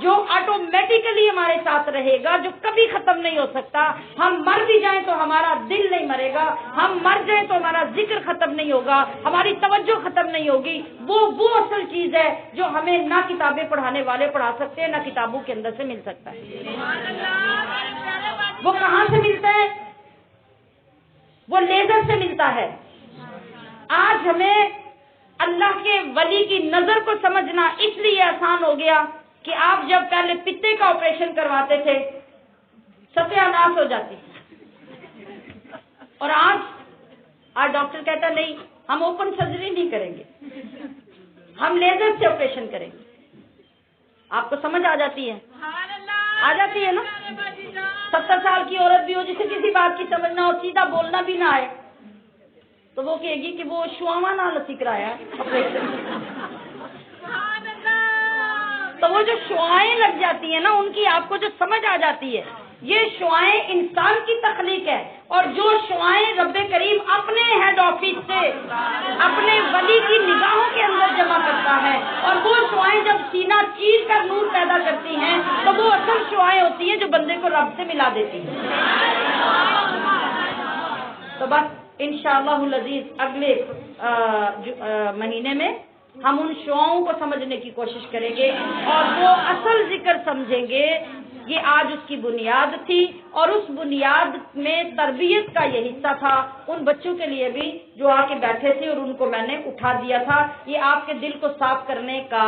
جو آٹومیٹیکلی ہمارے ساتھ رہے گا، جو کبھی ختم نہیں ہو سکتا. ہم مر بھی جائیں تو ہمارا دل نہیں مرے گا، ہم مر جائیں تو ہمارا ذکر ختم نہیں ہوگا، ہماری توجہ ختم نہیں ہوگی. وہ اصل چیز ہے جو ہمیں نہ کتابیں پڑھانے والے پڑھا سکتے ہیں، نہ کتابوں کے اندر سے مل سکتا ہے. وہ کہاں سے ملتا ہے؟ وہ لیزر سے ملتا ہے. آج ہمیں اللہ کے ولی کی نظر کو سمجھنا اس لیے آسان ہو گیا کہ آپ جب پہلے پتے کا آپریشن کرواتے تھے ستیہ ناش ہو جاتی، اور آج ڈاکٹر کہتا نہیں ہم اوپن سرجری نہیں کریں گے، ہم لیزر سے آپریشن کریں گے. آپ کو سمجھ آ جاتی ہے؟ آ جاتی ہے نا. 70 سال کی عورت بھی ہو جسے کسی بات کی سمجھ نہ ہو، سیدھا بولنا بھی نہ آئے، تو وہ کہے گی کہ وہ شعاواں نہ لسی کرایا آپریشن. تو وہ جو شعائیں لگ جاتی ہیں نا، ان کی آپ کو جو سمجھ آ جاتی ہے، یہ شعائیں انسان کی تخلیق ہے. اور جو شعائیں رب کریم اپنے ہیڈ آفس سے اپنے ولی کی نگاہوں کے اندر جمع کرتا ہے، اور وہ شعائیں جب سینہ چیر کر نور پیدا کرتی ہیں تو وہ اصل شعائیں ہوتی ہیں جو بندے کو رب سے ملا دیتی ہیں. تو بس انشاءاللہ العزیز اگلے مہینے میں ہم ان شعاؤں کو سمجھنے کی کوشش کریں گے اور وہ اصل ذکر سمجھیں گے. یہ آج اس کی بنیاد تھی، اور اس بنیاد میں تربیت کا یہ حصہ تھا. ان بچوں کے لیے بھی جو آ کے بیٹھے تھے اور ان کو میں نے اٹھا دیا تھا، یہ آپ کے دل کو صاف کرنے کا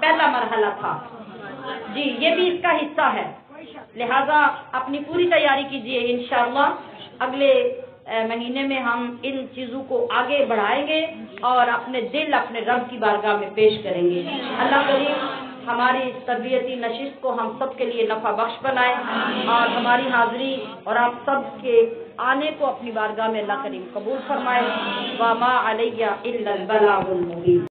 پہلا مرحلہ تھا. جی یہ بھی اس کا حصہ ہے. لہذا اپنی پوری تیاری کیجیے. انشاءاللہ اگلے مہینے میں ہم ان چیزوں کو آگے بڑھائیں گے اور اپنے دل اپنے رب کی بارگاہ میں پیش کریں گے. اللہ کریم ہماری اس تربیتی نشست کو ہم سب کے لیے نفع بخش بنائے، اور ہماری حاضری اور آپ سب کے آنے کو اپنی بارگاہ میں اللہ کریم قبول فرمائے. وما علیہ الا البلاغ المبین.